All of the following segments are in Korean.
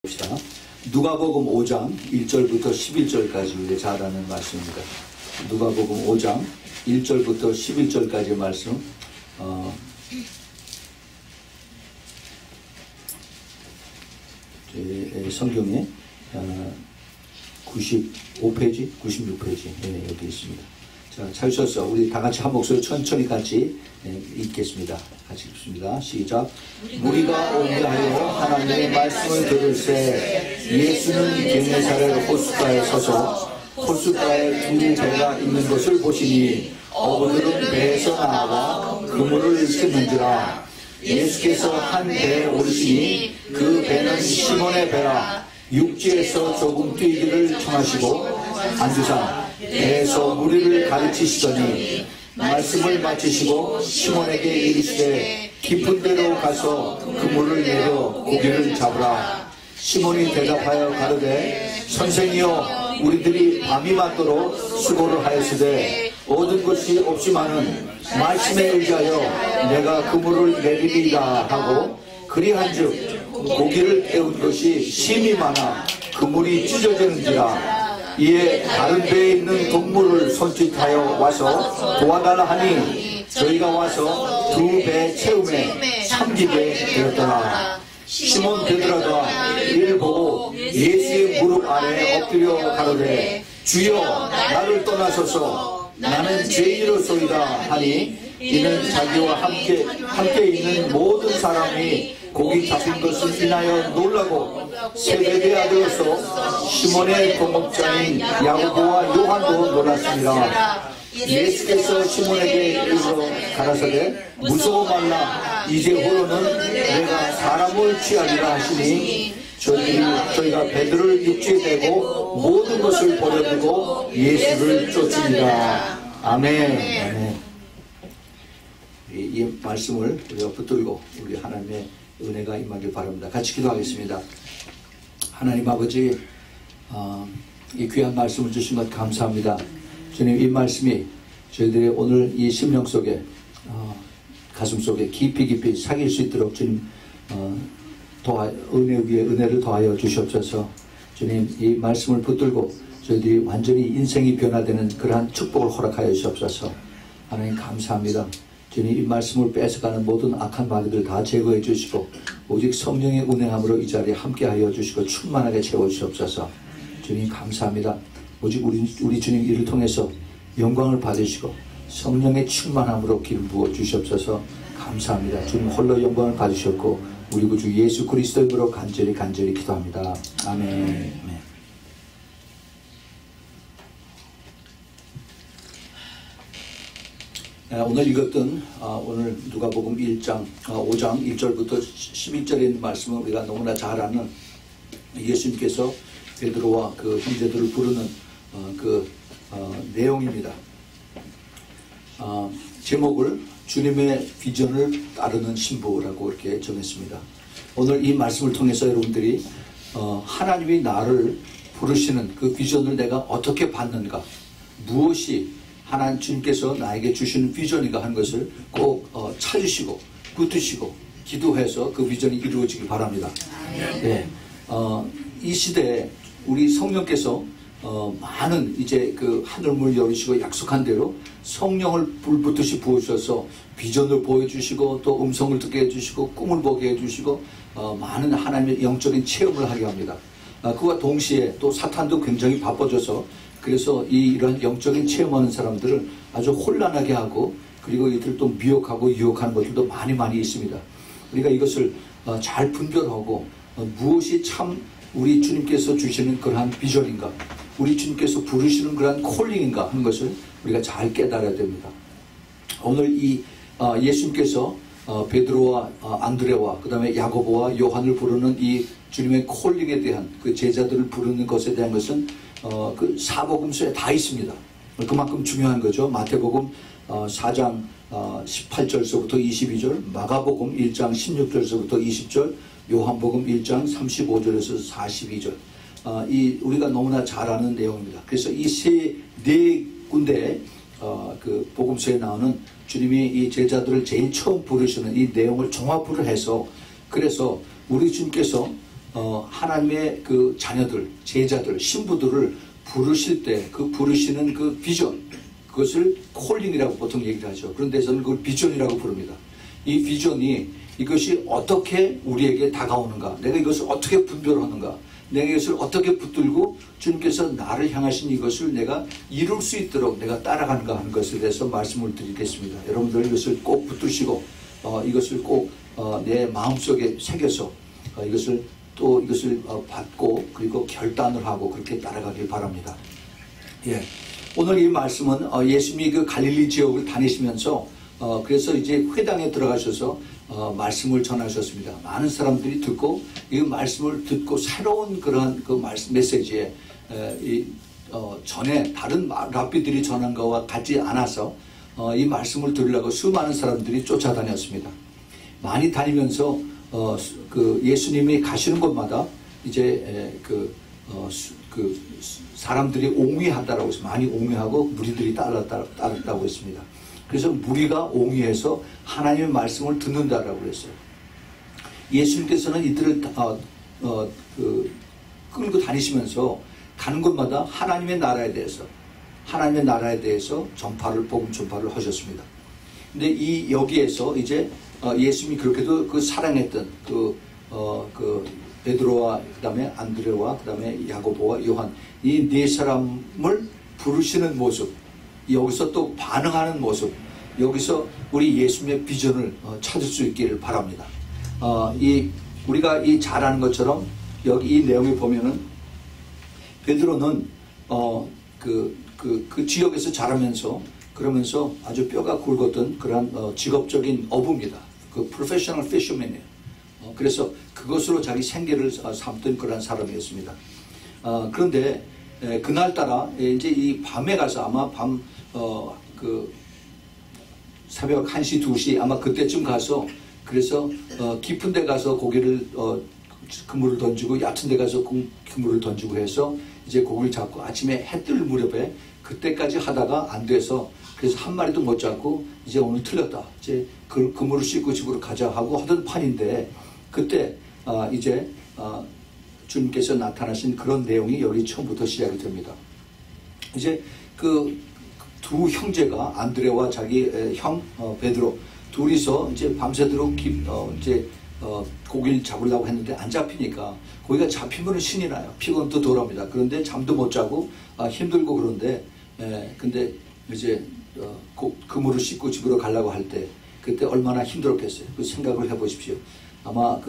봅시다. 누가복음 5장 1절부터 11절까지 우리 잘 아는 말씀입니다. 누가복음 5장 1절부터 11절까지의 말씀. 성경에 95페이지, 96페이지 여기 있습니다. 자, 찾으셔서 우리 다 같이 한 목소리 천천히 같이 읽겠습니다. 같이 읽습니다. 시작. 무리가 오니하여 하나님의 말씀을 들을새 예수는 게네사렛 호숫가에 서서 호숫가에 두 배가 있는 것을 보시니 어부들은 배에서 나와 그물을 씻는지라. 예수께서 한 배에 오르시니 그 배는 시몬의 배라. 육지에서 조금 뛰기를 청하시고 앉으사 배에서 무리를 가르치시더니 말씀을 마치시고 시몬에게 이르시되 깊은 데로 가서 그물을 내려 고기를 잡으라. 시몬이 대답하여 가로되 선생이여 우리들이 밤이 맞도록 수고를 하였으되 얻은 것이 없지만은 말씀에 의지하여 내가 그물을 내리리라 하고 그리한즉 고기를 깨운 것이 심히 많아 그물이 찢어지는지라. 이에 다른 배에 있는 동물을 손짓하여 와서 도와달라 하니 저희가 와서 두 배 채움에 삼기게 되었더라. 시몬 베드로가 이를 보고 예수의 무릎 아래 엎드려 가로되 주여 나를 떠나소서 나는 죄인이로소이다 하니 이는 자기와 함께 있는 모든 사람이 고기 잡힌 것을 인하여 놀라고 세베대 아들로서 시몬의 동업자인 야고보와 요한도 놀랐습니다. 예수께서 시몬에게 이르러 가라사대 무서워 말라. 이제 후로는 내가 사람을 취하리라 하시니 저희가 베드로를 육지에 대고 모든 것을 버려두고 예수를 쫓으니라. 아멘. 아멘. 이 말씀을 우리가 붙들고 우리 하나님의 은혜가 임하길 바랍니다. 같이 기도하겠습니다. 하나님 아버지, 이 귀한 말씀을 주신 것 감사합니다. 주님, 이 말씀이 저희들의 오늘 이 심령 속에 가슴 속에 깊이 새길 수 있도록 주님 은혜 위에 은혜를 더하여 주시옵소서. 주님, 이 말씀을 붙들고 저희들이 완전히 인생이 변화되는 그러한 축복을 허락하여 주시옵소서. 하나님 감사합니다. 주님, 이 말씀을 뺏어가는 모든 악한 마귀들 다 제거해 주시고 오직 성령의 운행함으로 이 자리에 함께하여 주시고 충만하게 채워주시옵소서. 주님 감사합니다. 오직 우리 주님 이를 통해서 영광을 받으시고 성령의 충만함으로 기름 부어 주시옵소서. 감사합니다. 주님 홀로 영광을 받으셨고 우리 구주 예수 그리스도의 이름으로 간절히 기도합니다. 아멘. 오늘 읽었던 오늘 누가복음 5장 1절부터 11절에 있는 말씀은 우리가 너무나 잘 아는 예수님께서 베드로와 그 형제들을 부르는 내용입니다. 제목을 주님의 비전을 따르는 신부라고 이렇게 정했습니다. 오늘 이 말씀을 통해서 여러분들이 하나님이 나를 부르시는 그 비전을 내가 어떻게 받는가, 무엇이 하나님 주님께서 나에게 주시는 비전인가 하는 것을 꼭 찾으시고 붙으시고 기도해서 그 비전이 이루어지길 바랍니다. 네. 이 시대에 우리 성령께서 많은 이제 그 하늘문을 열으시고 약속한 대로 성령을 불붙듯이 부으셔서 비전을 보여주시고 또 음성을 듣게 해주시고 꿈을 보게 해주시고 많은 하나님의 영적인 체험을 하게 합니다. 그와 동시에 또 사탄도 굉장히 바빠져서 그래서 이런 영적인 체험하는 사람들을 아주 혼란하게 하고 그리고 이들을 또 미혹하고 유혹하는 것들도 많이 있습니다. 우리가 이것을 잘 분별하고 무엇이 참 우리 주님께서 주시는 그러한 비전인가, 우리 주님께서 부르시는 그러한 콜링인가 하는 것을 우리가 잘 깨달아야 됩니다. 오늘 이 예수님께서 베드로와 안드레와 그 다음에 야고보와 요한을 부르는 이 주님의 콜링에 대한 그 제자들을 부르는 것에 대한 것은 그 사복음서에 다 있습니다. 그만큼 중요한 거죠. 마태복음 4장 18절서부터 22절, 마가복음 1장 16절서부터 20절, 요한복음 1장 35절에서 42절. 우리가 너무나 잘 아는 내용입니다. 그래서 이 네 군데 그 복음서에 나오는 주님이 이 제자들을 제일 처음 부르시는 이 내용을 종합을 해서 그래서 우리 주님께서 하나님의 그 자녀들, 제자들, 신부들을 부르실 때 그 부르시는 그 비전, 그것을 콜링이라고 보통 얘기를 하죠. 그런데 저는 그걸 비전이라고 부릅니다. 이 비전이 이것이 어떻게 우리에게 다가오는가, 내가 이것을 어떻게 분별하는가, 내가 이것을 어떻게 붙들고 주님께서 나를 향하신 이것을 내가 이룰 수 있도록 내가 따라가는가 하는 것에 대해서 말씀을 드리겠습니다. 여러분들 이것을 꼭 붙드시고 이것을 꼭 내 마음속에 새겨서 이것을 받고 그리고 결단을 하고 그렇게 따라가길 바랍니다. 예. 오늘 이 말씀은 예수님이 그 갈릴리 지역을 다니시면서 그래서 이제 회당에 들어가셔서 말씀을 전하셨습니다. 많은 사람들이 듣고 이 말씀을 듣고 새로운 그런 그 메시지에 전에 다른 랍비들이 전한 것과 같지 않아서 이 말씀을 들으려고 수많은 사람들이 쫓아다녔습니다. 많이 다니면서 그 예수님이 가시는 곳마다 이제 사람들이 옹위하다라고 해서 많이 옹위하고 무리들이 따랐다고 했습니다. 그래서 무리가 옹위해서 하나님의 말씀을 듣는다라고 했어요. 예수님께서는 이들을 끌고 다니시면서 가는 곳마다 하나님의 나라에 대해서 복음 전파를 하셨습니다. 근데 여기에서 이제 예수님이 그렇게도 그 사랑했던 베드로와 그다음에 안드레와 그다음에 야고보와 요한 이 네 사람을 부르시는 모습, 여기서 또 반응하는 모습, 여기서 우리 예수님의 비전을 찾을 수 있기를 바랍니다. 우리가 잘 아는 것처럼 여기 이 내용에 보면은 베드로는 그 지역에서 자라면서 그러면서 아주 뼈가 굵었던 그런 직업적인 어부입니다. 그 프로페셔널 피셔맨이에요. 그래서 그것으로 자기 생계를 삼던 그런 사람이었습니다. 그런데 그날따라 이제 이 밤에 가서 아마 새벽 1시, 2시 아마 그때쯤 가서 그래서 깊은 데 가서 고기를 그물을 던지고 얕은 데 가서 그물을 던지고 해서 이제 고기를 잡고 아침에 해 뜰 무렵에 그때까지 하다가 안 돼서 그래서 한 마리도 못 잡고 이제 오늘 틀렸다. 이제 그물을 씻고 집으로 가자 하고 하던 판인데 그때 이제 주님께서 나타나신 그런 내용이 여기 처음부터 시작이 됩니다. 이제 그 두 형제가 안드레와 자기 형 베드로 둘이서 이제 밤새도록 고기를 잡으려고 했는데 안 잡히니까 고기가 잡히면 신이 나요. 피곤도 돌아옵니다. 그런데 잠도 못 자고 힘들고 그런데 근데 이제 그물을 씻고 집으로 가려고 할 때 그때 얼마나 힘들었겠어요. 그 생각을 해보십시오. 아마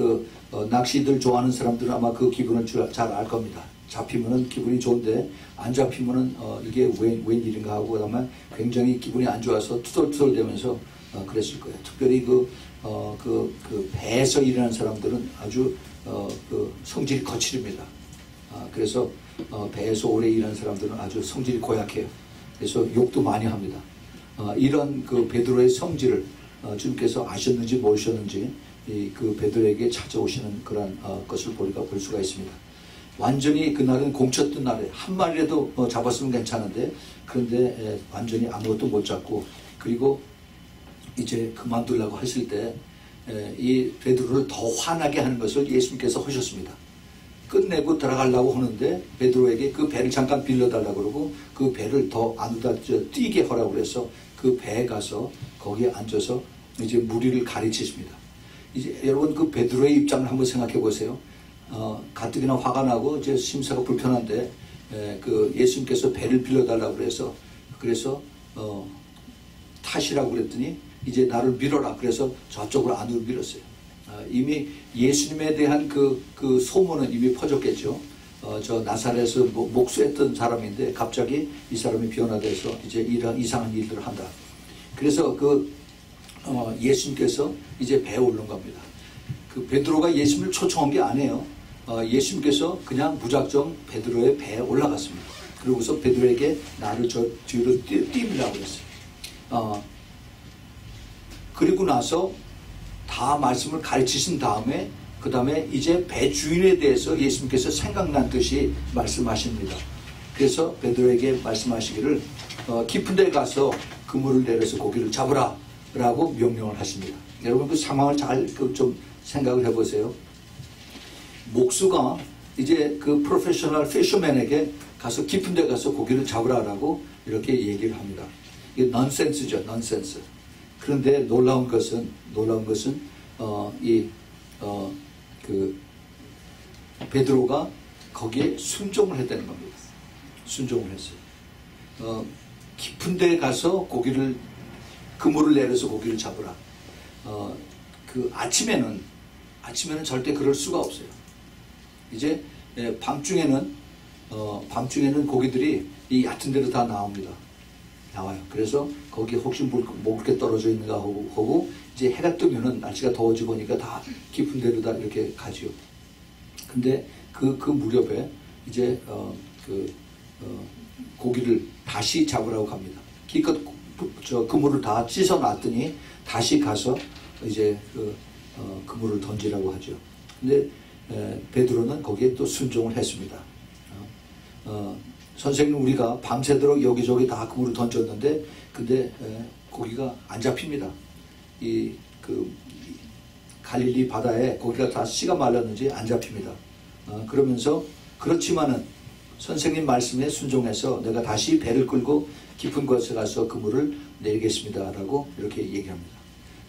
낚시들 좋아하는 사람들은 아마 그 기분을 잘 알 겁니다. 잡히면은 기분이 좋은데 안 잡히면은 이게 웬 일인가 하고 그다음에 굉장히 기분이 안 좋아서 투덜투덜대면서 그랬을 거예요. 특별히 그 배에서 일하는 사람들은 아주 성질이 거칠입니다. 그래서 배에서 오래 일하는 사람들은 아주 성질이 고약해요. 그래서 욕도 많이 합니다. 이런 그 베드로의 성질을 주님께서 아셨는지 모르셨는지 그 베드로에게 찾아오시는 그런 것을 볼 수가 있습니다. 완전히 그날은 공쳤던 날에 한 마리라도 잡았으면 괜찮은데 그런데 완전히 아무것도 못 잡고 그리고 이제 그만두려고 하실 때 이 베드로를 더 화나게 하는 것을 예수님께서 하셨습니다. 끝내고 들어가려고 하는데 베드로에게 그 배를 잠깐 빌려달라고 그러고 그 배를 더 안으로 뛰게 하라고 그래서 그 배에 가서 거기에 앉아서 이제 무리를 가르치십니다. 이제 여러분 그 베드로의 입장을 한번 생각해 보세요. 가뜩이나 화가 나고 이제 심사가 불편한데 그 예수님께서 배를 빌려달라고 그래서 타시라고 그랬더니 이제 나를 밀어라 그래서 저쪽으로 안으로 밀었어요. 이미 예수님에 대한 그 소문은 이미 퍼졌겠죠. 저 나사렛에서 목수했던 사람인데 갑자기 이 사람이 변화돼서 이제 이런 이상한 일들을 한다. 그래서 예수님께서 이제 배에 오른 겁니다. 그 베드로가 예수님을 초청한 게 아니에요. 예수님께서 그냥 무작정 베드로의 배에 올라갔습니다. 그러고서 베드로에게 나를 저 뒤로 띄우라고 했어요. 그리고 나서 다 말씀을 가르치신 다음에 그 다음에 이제 배 주인에 대해서 예수님께서 생각난 듯이 말씀하십니다. 그래서 베드로에게 말씀하시기를 깊은 데 가서 그물을 내려서 고기를 잡으라 라고 명령을 하십니다. 여러분 그 상황을 잘 좀 생각을 해보세요. 목수가 이제 그 프로페셔널 피셔맨에게 가서 깊은 데 가서 고기를 잡으라라고 이렇게 얘기를 합니다. 이게 넌센스죠, 넌센스. 그런데 놀라운 것은 베드로가 거기에 순종을 했다는 겁니다. 순종을 했어요. 깊은 데 가서 그물을 내려서 고기를 잡으라. 그 아침에는 절대 그럴 수가 없어요. 이제 밤중에는 고기들이 이 얕은 데로 다 나와요. 그래서 거기 혹시 먹을 게 떨어져 있는가 하고 이제 해가 뜨면은 날씨가 더워지고 보니까 다 깊은 데로 다 이렇게 가지요. 근데 그 무렵에 이제 고기를 다시 잡으라고 갑니다. 기껏 그물을 다 찢어 놨더니 다시 가서 이제 그물을 던지라고 하죠. 근데 베드로는 거기에 또 순종을 했습니다. 선생님, 우리가 밤새도록 여기저기 다 그물을 던졌는데 근데 고기가 안 잡힙니다. 갈릴리 바다에 고기가 다 씨가 말랐는지 안 잡힙니다. 그러면서 그렇지만은 선생님 말씀에 순종해서 내가 다시 배를 끌고 깊은 곳에 가서 그물을 내리겠습니다 라고 이렇게 얘기합니다.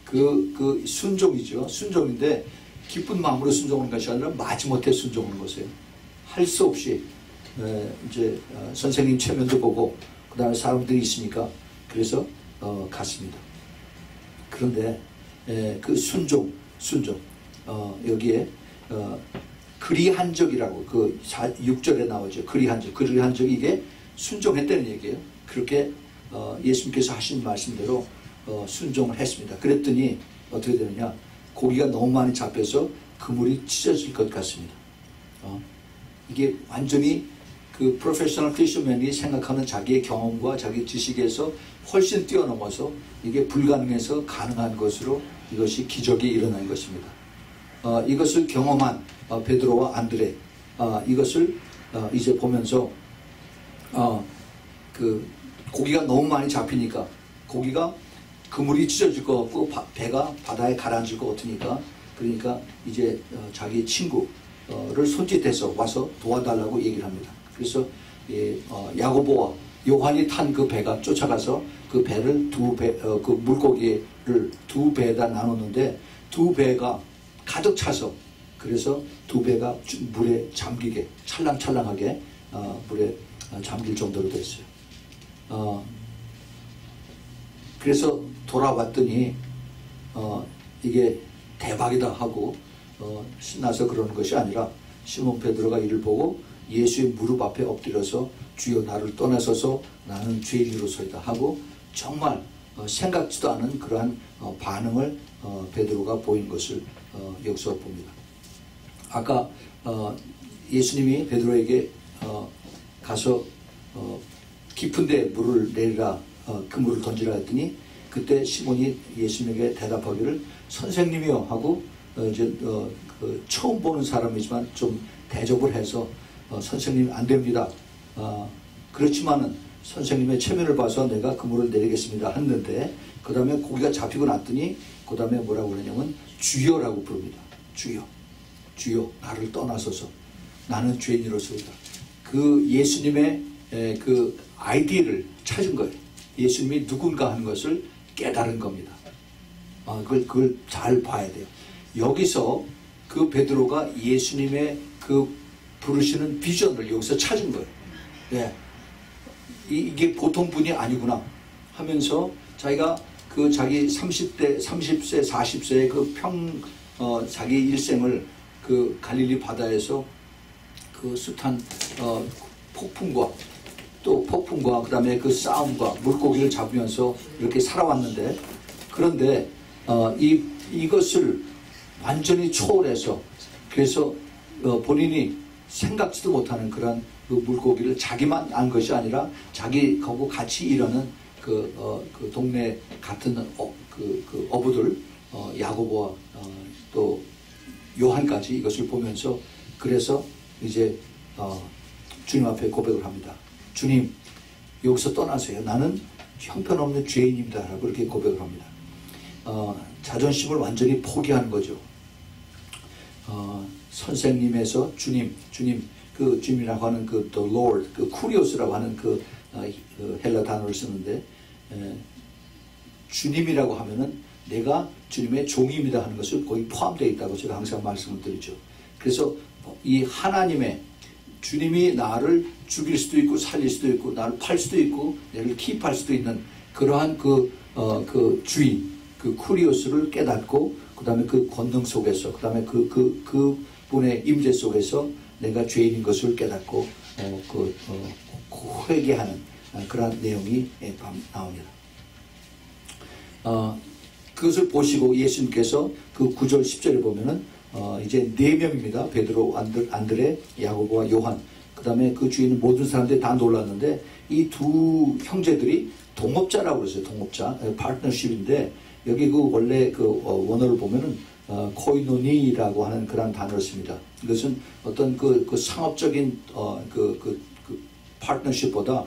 그 순종이죠. 순종인데 기쁜 마음으로 순종하는 것이 아니라 마지못해 순종하는 것이에요. 할 수 없이 이제 선생님 체면도 보고 그 다음에 사람들이 있으니까 그래서 갔습니다. 그런데 그 순종 여기에 그리한 적이라고 6절에 나오죠. 그리한 적 이게 순종했다는 얘기예요. 그렇게 예수님께서 하신 말씀대로 순종을 했습니다. 그랬더니 어떻게 되느냐, 고기가 너무 많이 잡혀서 그물이 찢어질 것 같습니다. 이게 완전히 그 프로페셔널 피셔맨이 생각하는 자기의 경험과 자기 지식에서 훨씬 뛰어넘어서 이게 불가능해서 가능한 것으로 이것이 기적이 일어난 것입니다. 이것을 경험한 베드로와 안드레, 이것을 이제 보면서 그 고기가 너무 많이 잡히니까 고기가 그물이 찢어질 것 같고 배가 바다에 가라앉을 것 같으니까, 그러니까 이제 자기 친구를 손짓해서 와서 도와달라고 얘기를 합니다. 그래서 야고보와 요한이 탄 그 배가 쫓아가서 그 배를 그 물고기를 2배에다 나눴는데 2배가 가득 차서, 그래서 2배가 물에 잠기게 찰랑찰랑하게 물에 잠길 정도로 됐어요. 그래서 돌아왔더니 이게 대박이다 하고 신나서 그러는 것이 아니라 시몬 베드로가 이를 보고 예수의 무릎 앞에 엎드려서 주여 나를 떠나서서 나는 죄인으로서이다 하고 정말 생각지도 않은 그러한 반응을 베드로가 보인 것을 여기서 봅니다. 아까 예수님이 베드로에게 가서 깊은 데 물을 내리라, 그물을 던지라 했더니 그때 시몬이 예수님에게 대답하기를 선생님이요 하고 이제 처음 보는 사람이지만 좀 대접을 해서 선생님 안 됩니다. 그렇지만은 선생님의 체면을 봐서 내가 그물을 내리겠습니다 했는데, 그 다음에 고기가 잡히고 났더니 그 다음에 뭐라고 그러냐면 주여라고 부릅니다. 주여 나를 떠나소서 나는 죄인으로서이다. 그 예수님의 그 아이디를 찾은 거예요. 예수님이 누군가 하는 것을 깨달은 겁니다. 그걸 잘 봐야 돼요. 여기서 그 베드로가 예수님의 그 부르시는 비전을 여기서 찾은 거예요. 네. 이게 보통 분이 아니구나 하면서 자기가 그 자기 30세, 40세의 그 자기 일생을 그 갈릴리 바다에서 그 숱한 폭풍과 그 다음에 그 싸움과 물고기를 잡으면서 이렇게 살아왔는데, 그런데 이것을 완전히 초월해서, 그래서 본인이 생각지도 못하는 그런 그 물고기를 자기만 안 것이 아니라 자기하고 같이 일하는 그 동네 같은 그 어부들, 야고보와 또 요한까지 이것을 보면서, 그래서 이제 주님 앞에 고백을 합니다. 주님, 여기서 떠나세요. 나는 형편없는 죄인입니다. 라고 이렇게 고백을 합니다. 자존심을 완전히 포기하는 거죠. 선생님에서 주님, 그 주님이라고 하는 그 the Lord, 그 쿠리오스라고 하는 그 헬라 단어를 쓰는데, 주님이라고 하면은 내가 주님의 종입니다 하는 것을 거의 포함되어 있다고 제가 항상 말씀을 드리죠. 그래서 이 하나님의 주님이 나를 죽일 수도 있고 살릴 수도 있고 나를 팔 수도 있고 나를 킵할 수도 있는 그러한 그 주인, 그 쿠리오스를 깨닫고 그 다음에 그 권능 속에서 그 다음에 그 분의 임재 속에서 내가 죄인인 것을 깨닫고 회개하는 그러한 내용이 나옵니다. 그것을 보시고 예수님께서 그 9절 10절에 보면은 이제 4명입니다. 베드로, 안드레, 야고보와 요한. 그 다음에 그 주위에 있는 모든 사람들이 다 놀랐는데 이 두 형제들이 동업자라고 그러죠. 동업자, 파트너십인데 여기 그 원래 그 원어를 보면은 코이노니라고 하는 그런 단어를 씁니다. 이것은 어떤 그 상업적인 그 파트너십보다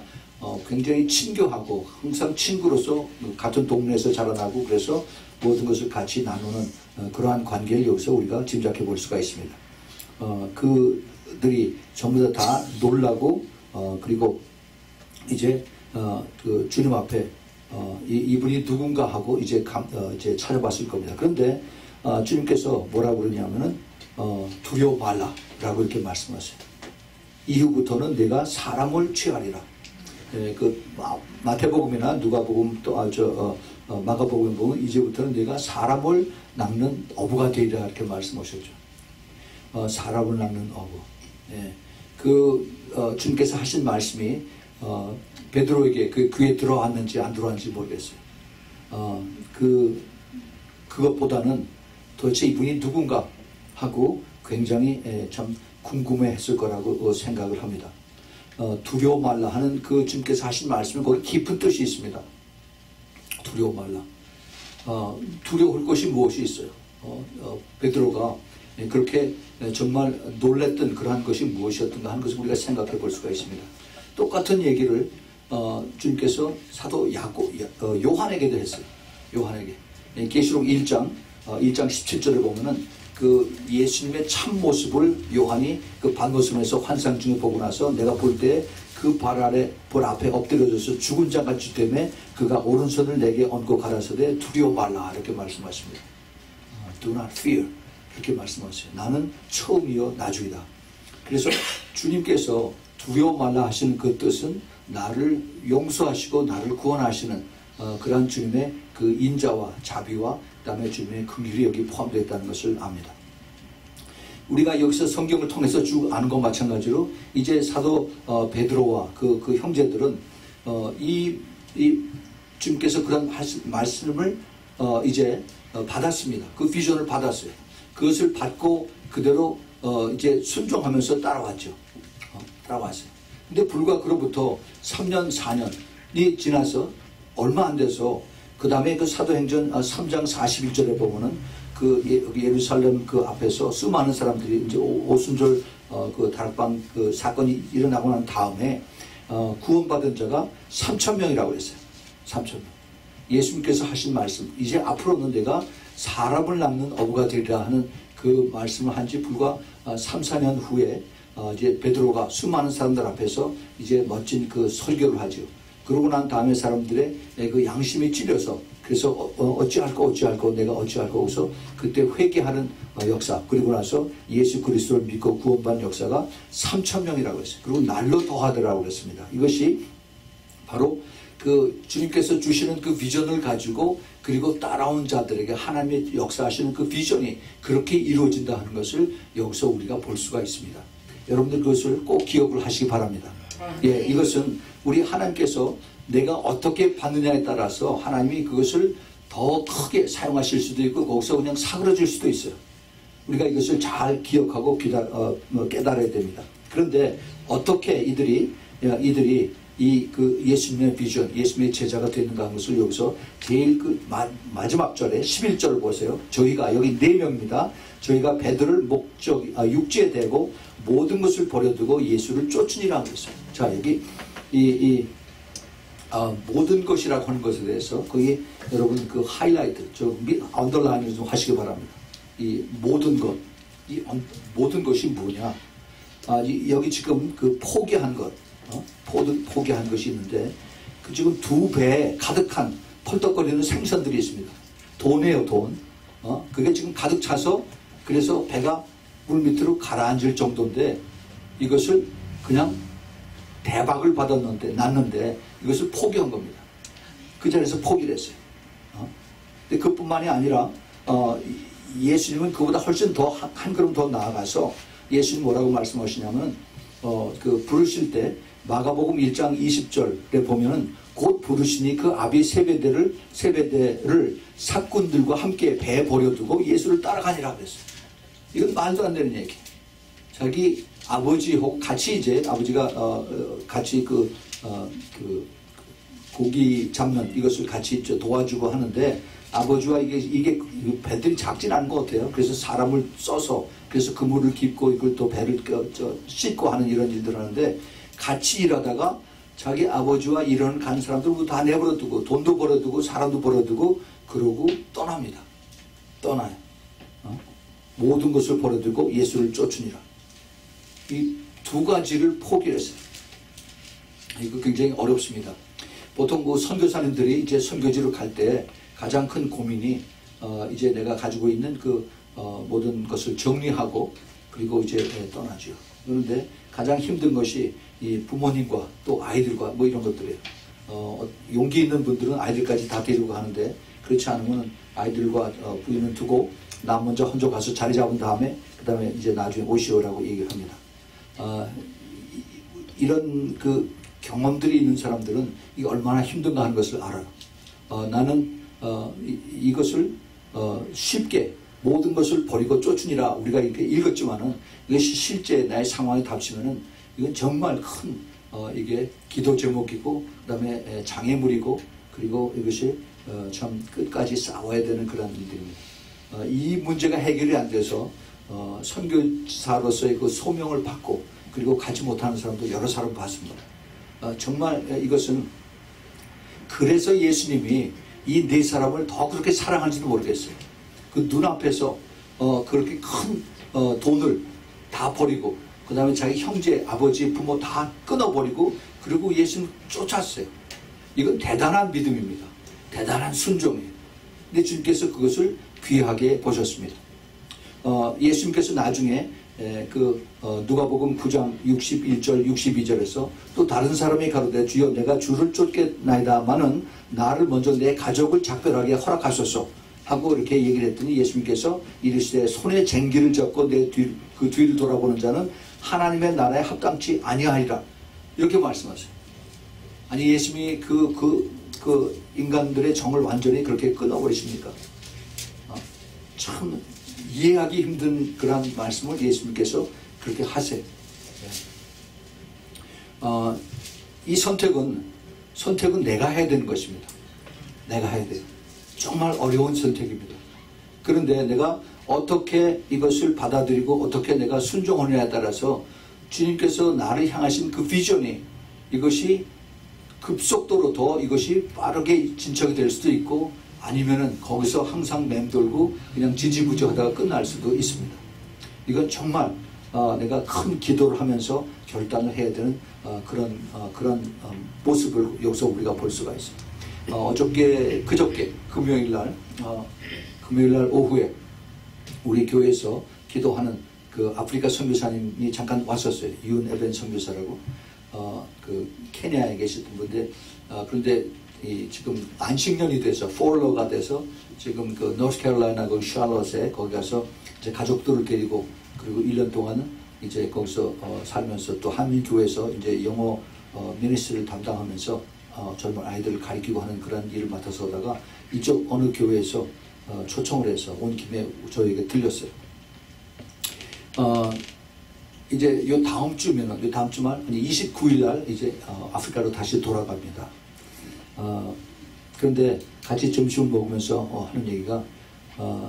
굉장히 친교하고 항상 친구로서 같은 동네에서 자라나고 그래서 모든 것을 같이 나누는 그러한 관계를 여기서 우리가 짐작해 볼 수가 있습니다. 그들이 전부 다 놀라고 그리고 이제 그 주님 앞에 이분이 누군가 하고 이제 찾아봤을 겁니다. 그런데 주님께서 뭐라고 그러냐면은 두려워 말라라고 이렇게 말씀하세요. 이후부터는 내가 사람을 취하리라. 그 마태복음이나 누가복음 또 마가복음 보면 이제부터는 내가 사람을 낚는 어부가 되리라 이렇게 말씀하셨죠. 사람을 낚는 어부. 주님께서 하신 말씀이 베드로에게 그 귀에 들어왔는지 안 들어왔는지 모르겠어요. 그것보다는 도대체 이분이 누군가 하고 굉장히 참 궁금해했을 거라고 생각을 합니다. 두려워 말라 하는 그 주님께서 하신 말씀은 거기 깊은 뜻이 있습니다. 두려워 말라. 두려울 것이 무엇이 있어요? 베드로가 그렇게 정말 놀랬던 그러한 것이 무엇이었던가 하는 것을 우리가 생각해 볼 수가 있습니다. 똑같은 얘기를 주님께서 사도 요한에게도 했어요. 요한에게. 계시록 1장 17절에 보면은 그 예수님의 참모습을 요한이 그 반모섬에서 환상 중에 보고 나서 내가 볼 때 그 발 앞에 엎드려져서 죽은 자같이 되매 그가 오른손을 내게 얹고 가라사대 두려워 말라 이렇게 말씀하십니다. Do not fear 이렇게 말씀하세요. 나는 처음이요 나주이다. 그래서 주님께서 두려워 말라 하시는 그 뜻은 나를 용서하시고 나를 구원하시는 그러한 주님의 그 인자와 자비와 그 다음에 주님의 긍휼이 여기 포함되어 있다는 것을 압니다. 우리가 여기서 성경을 통해서 쭉 아는 것과 마찬가지로 이제 사도 베드로와 그 형제들은 이 주님께서 그런 말씀을 이제 받았습니다. 그 비전을 받았어요. 그것을 받고 그대로 이제 순종하면서 따라왔죠. 따라왔어요. 근데 불과 그로부터 3년 4년이 지나서 얼마 안 돼서 그 다음에 그 사도행전 3장 41절에 보면은 그 예루살렘 그 앞에서 수많은 사람들이 이제 오순절 그 다락방 그 사건이 일어나고 난 다음에 구원받은 자가 3,000명이라고 했어요. 3,000명. 예수님께서 하신 말씀, 이제 앞으로는 내가 사람을 낚는 어부가 되리라 하는 그 말씀을 한 지 불과 3, 4년 후에 이제 베드로가 수많은 사람들 앞에서 이제 멋진 그 설교를 하죠. 그러고 난 다음에 사람들의 그 양심이 찔려서 그래서 어찌할까 내가 어찌할까 해서 그때 회개하는 역사, 그리고 나서 예수 그리스도를 믿고 구원받는 역사가 3,000명이라고 했어요. 그리고 날로 더하더라고 그랬습니다. 이것이 바로 그 주님께서 주시는 그 비전을 가지고 그리고 따라온 자들에게 하나님의 역사하시는 그 비전이 그렇게 이루어진다 하는 것을 여기서 우리가 볼 수가 있습니다. 여러분들 그것을 꼭 기억을 하시기 바랍니다. 예, 이것은 우리 하나님께서 내가 어떻게 받느냐에 따라서 하나님이 그것을 더 크게 사용하실 수도 있고 거기서 그냥 사그러질 수도 있어요. 우리가 이것을 잘 기억하고 깨달아야 됩니다. 그런데 어떻게 이들이 그 예수님의 비전, 예수님의 제자가 되는가 하는 것을 여기서 제일 그 마지막 절에 11절을 보세요. 저희가 여기 4명입니다. 저희가 배들을 육지에 대고 모든 것을 버려두고 예수를 쫓으니라고 했어요. 자, 여기 모든 것이라고 하는 것에 대해서 거기 여러분 그 하이라이트, 언더라인을 좀 하시기 바랍니다. 이 모든 것, 이 모든 것이 뭐냐? 여기 지금 그 포기한 것, 포기한 것이 있는데, 그 지금 2배에 가득한 펄떡거리는 생선들이 있습니다. 돈이에요, 돈. 그게 지금 가득 차서 그래서 배가 물 밑으로 가라앉을 정도인데 이것을 그냥 대박을 났는데 이것을 포기한 겁니다. 그 자리에서 포기를 했어요. 근데 그뿐만이 아니라 예수님은 그보다 훨씬 더 한 걸음 더 나아가서 예수님 뭐라고 말씀하시냐면 그 부르실 때 마가복음 1장 20절에 보면은 곧 부르시니 그 아비 세베대를 사꾼들과 함께 배에 버려두고 예수를 따라가니라 그랬어요. 이건 말도 안 되는 얘기. 자기 아버지하고 같이 이제 아버지가 같이 그 고기 잡는 이것을 같이 도와주고 하는데 아버지와 이게 배들이 작진 않은 것 같아요. 그래서 사람을 써서 그래서 그물을 깁고 이걸 또 배를 씻고 하는 이런 일들을 하는데 같이 일하다가 자기 아버지와 일하는 간 사람들 다 내버려두고 돈도 벌어두고 사람도 벌어두고 그러고 떠납니다. 떠나요. 모든 것을 버려두고 예수를 쫓으니라. 이 두 가지를 포기했어요. 이거 굉장히 어렵습니다. 보통 그 선교사님들이 이제 선교지로 갈 때 가장 큰 고민이 이제 내가 가지고 있는 그 모든 것을 정리하고 그리고 이제 떠나죠. 그런데 가장 힘든 것이 이 부모님과 또 아이들과 뭐 이런 것들이에요. 용기 있는 분들은 아이들까지 다 데리고 가는데 그렇지 않으면 아이들과 부인은 두고 나 먼저 혼자 가서 자리 잡은 다음에 그 다음에 이제 나중에 오시오라고 얘기를 합니다. 이런 그 경험들이 있는 사람들은 이게 얼마나 힘든가 하는 것을 알아요. 나는 이것을 쉽게 모든 것을 버리고 쫓으니라 우리가 이렇게 읽었지만은 이것이 실제 나의 상황에 닥치면은 이건 정말 큰 이게 기도 제목이고 그다음에 장애물이고 그리고 이것이 참 끝까지 싸워야 되는 그런 일들입니다. 이 문제가 해결이 안 돼서 선교사로서의 그 소명을 받고 그리고 가지 못하는 사람도 여러 사람 봤습니다. 정말 이것은 그래서 예수님이 이 네 사람을 더 그렇게 사랑하는지도 모르겠어요. 그 눈앞에서 그렇게 큰 돈을 다 버리고 그 다음에 자기 형제, 아버지, 부모 다 끊어버리고 그리고 예수님 쫓았어요. 이건 대단한 믿음입니다. 대단한 순종이에요. 근데 주님께서 그것을 귀하게 보셨습니다. 예수님께서 나중에 누가복음 9장 61절 62절에서 또 다른 사람이 가로되 주여 내가 주를 쫓겠나이다마는 나를 먼저 내 가족을 작별하게 허락하소서 하고 이렇게 얘기를 했더니 예수님께서 이르시되 손에 쟁기를 잡고 그 뒤를 돌아보는 자는 하나님의 나라에 합당치 아니하리라 이렇게 말씀하세요. 아니 예수님이 그 인간들의 정을 완전히 그렇게 끊어버리십니까? 참 이해하기 힘든 그런 말씀을 예수님께서 그렇게 하세요. 이 선택은 내가 해야 되는 것입니다. 내가 해야 돼요. 정말 어려운 선택입니다. 그런데 내가 어떻게 이것을 받아들이고 어떻게 내가 순종하느냐에 따라서 주님께서 나를 향하신 그 비전이 이것이 급속도로 더 이것이 빠르게 진척이 될 수도 있고 아니면은 거기서 항상 맴돌고 그냥 지지부지하다가 끝날 수도 있습니다. 이건 정말 내가 큰 기도를 하면서 결단을 해야 되는 그런 모습을 여기서 우리가 볼 수가 있습니다. 그저께 금요일날 오후에 우리 교회에서 기도하는 그 아프리카 선교사님이 잠깐 왔었어요. 윤 에벤 선교사라고 그 케냐에 계시던 분인데 그런데 지금 안식년이 돼서 폴로가 돼서 지금 그 노스캐롤라이나 그 샬롯에 거기 가서 이제 가족들을 데리고 그리고 1년 동안은 이제 거기서 살면서 또 한민교회에서 이제 영어 미니스트리를 담당하면서 젊은 아이들을 가리키고 하는 그런 일을 맡아서 오다가 이쪽 어느 교회에서 초청을 해서 온 김에 저에게 들렸어요. 이제 요 다음 주말 29일 날 이제 아프리카로 다시 돌아갑니다. 그런데 같이 점심을 먹으면서 하는 얘기가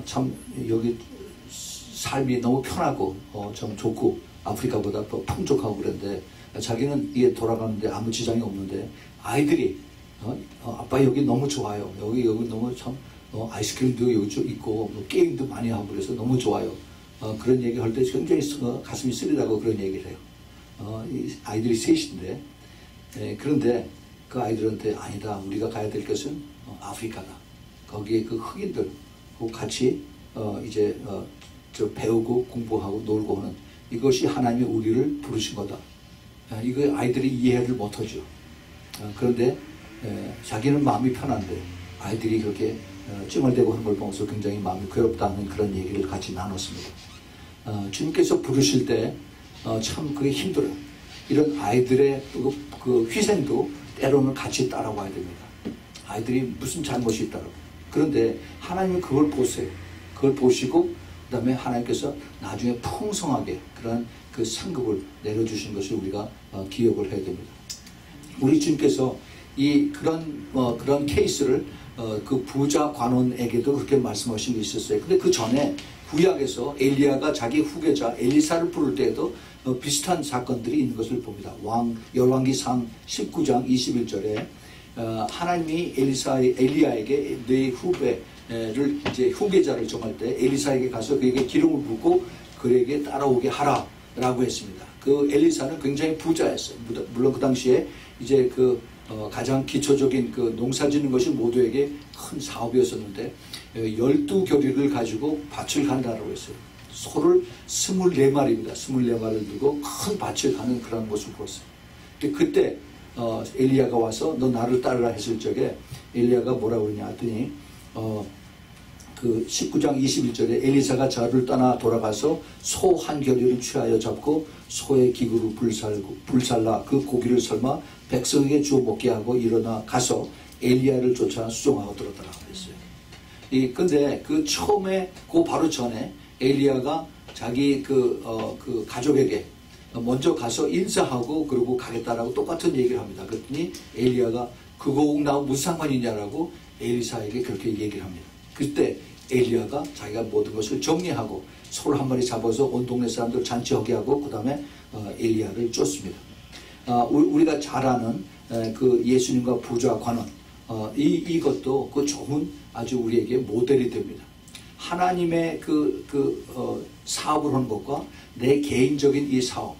참 여기 삶이 너무 편하고 좀 좋고 아프리카보다 더 풍족하고 그런데 자기는 이게 돌아가는데 아무 지장이 없는데 아이들이 아빠 여기 너무 좋아요. 여기 너무 참 아이스크림도 여기 있고 뭐 게임도 많이 하고 그래서 너무 좋아요. 그런 얘기 할 때 굉장히 가슴이 쓰리다고 그런 얘기를 해요. 이 아이들이 셋인데, 그런데 그 아이들한테 아니다. 우리가 가야 될 것은 아프리카다. 거기에 그 흑인들하고 같이 이제 저 배우고 공부하고 놀고 하는 이것이 하나님이 우리를 부르신 거다. 이거 아이들이 이해를 못하죠. 그런데 자기는 마음이 편한데 아이들이 그렇게 찡얼대고 하는 걸 보면서 굉장히 마음이 괴롭다는 그런 얘기를 같이 나눴습니다. 주님께서 부르실 때 참 그게 힘들어요. 이런 아이들의 그 희생도 때로는 같이 따라와야 됩니다. 아이들이 무슨 잘못이 있다고. 그런데 하나님은 그걸 보세요. 그걸 보시고 그 다음에 하나님께서 나중에 풍성하게 그런 그 상급을 내려주신 것을 우리가 기억을 해야 됩니다. 우리 주님께서 그런 케이스를 그 부자 관원에게도 그렇게 말씀하신 게 있었어요. 근데 그 전에 구약에서 엘리야가 자기 후계자 엘리사를 부를 때에도 비슷한 사건들이 있는 것을 봅니다. 열왕기상 19장 21절에 하나님이 엘리야에게 네 후배를 이제 후계자를 정할 때 엘리사에게 가서 그에게 기름을 붓고 그에게 따라오게 하라라고 했습니다. 그 엘리사는 굉장히 부자였어요. 물론 그 당시에 이제 가장 기초적인 그 농사 짓는 것이 모두에게 큰 사업이었었는데 12겨리를 가지고 밭을 간다라고 했어요. 소를 24마리입니다. 24마리를 두고 큰 밭을 가는 그런 모습을 보았어요. 그때 엘리야가 와서 너 나를 따르라 했을 적에 엘리야가 뭐라고 그러냐 했더니 그 19장 21절에 엘리사가 저를 떠나 돌아가서 소 한 겨리를 취하여 잡고 소의 기구를 불살라 그 고기를 삶아 백성에게 주어 먹게 하고 일어나 가서 엘리야를 쫓아 수종하고 들었더라 그랬어요. 근데 그 처음에 그 바로 전에 엘리야가 자기 그 가족에게 먼저 가서 인사하고 그러고 가겠다라고 똑같은 얘기를 합니다. 그랬더니 엘리야가 그거 나하고 무슨 상관이 있냐라고 엘리사에게 그렇게 얘기를 합니다. 그때 엘리야가 자기가 모든 것을 정리하고 소를 한 마리 잡아서 온 동네 사람들 잔치하게 하고 그 다음에 엘리야를 쫓습니다. 우리가 잘 아는 그 예수님과 부자 관원 이것도 그 좋은 아주 우리에게 모델이 됩니다. 하나님의 사업을 하는 것과 내 개인적인 이 사업,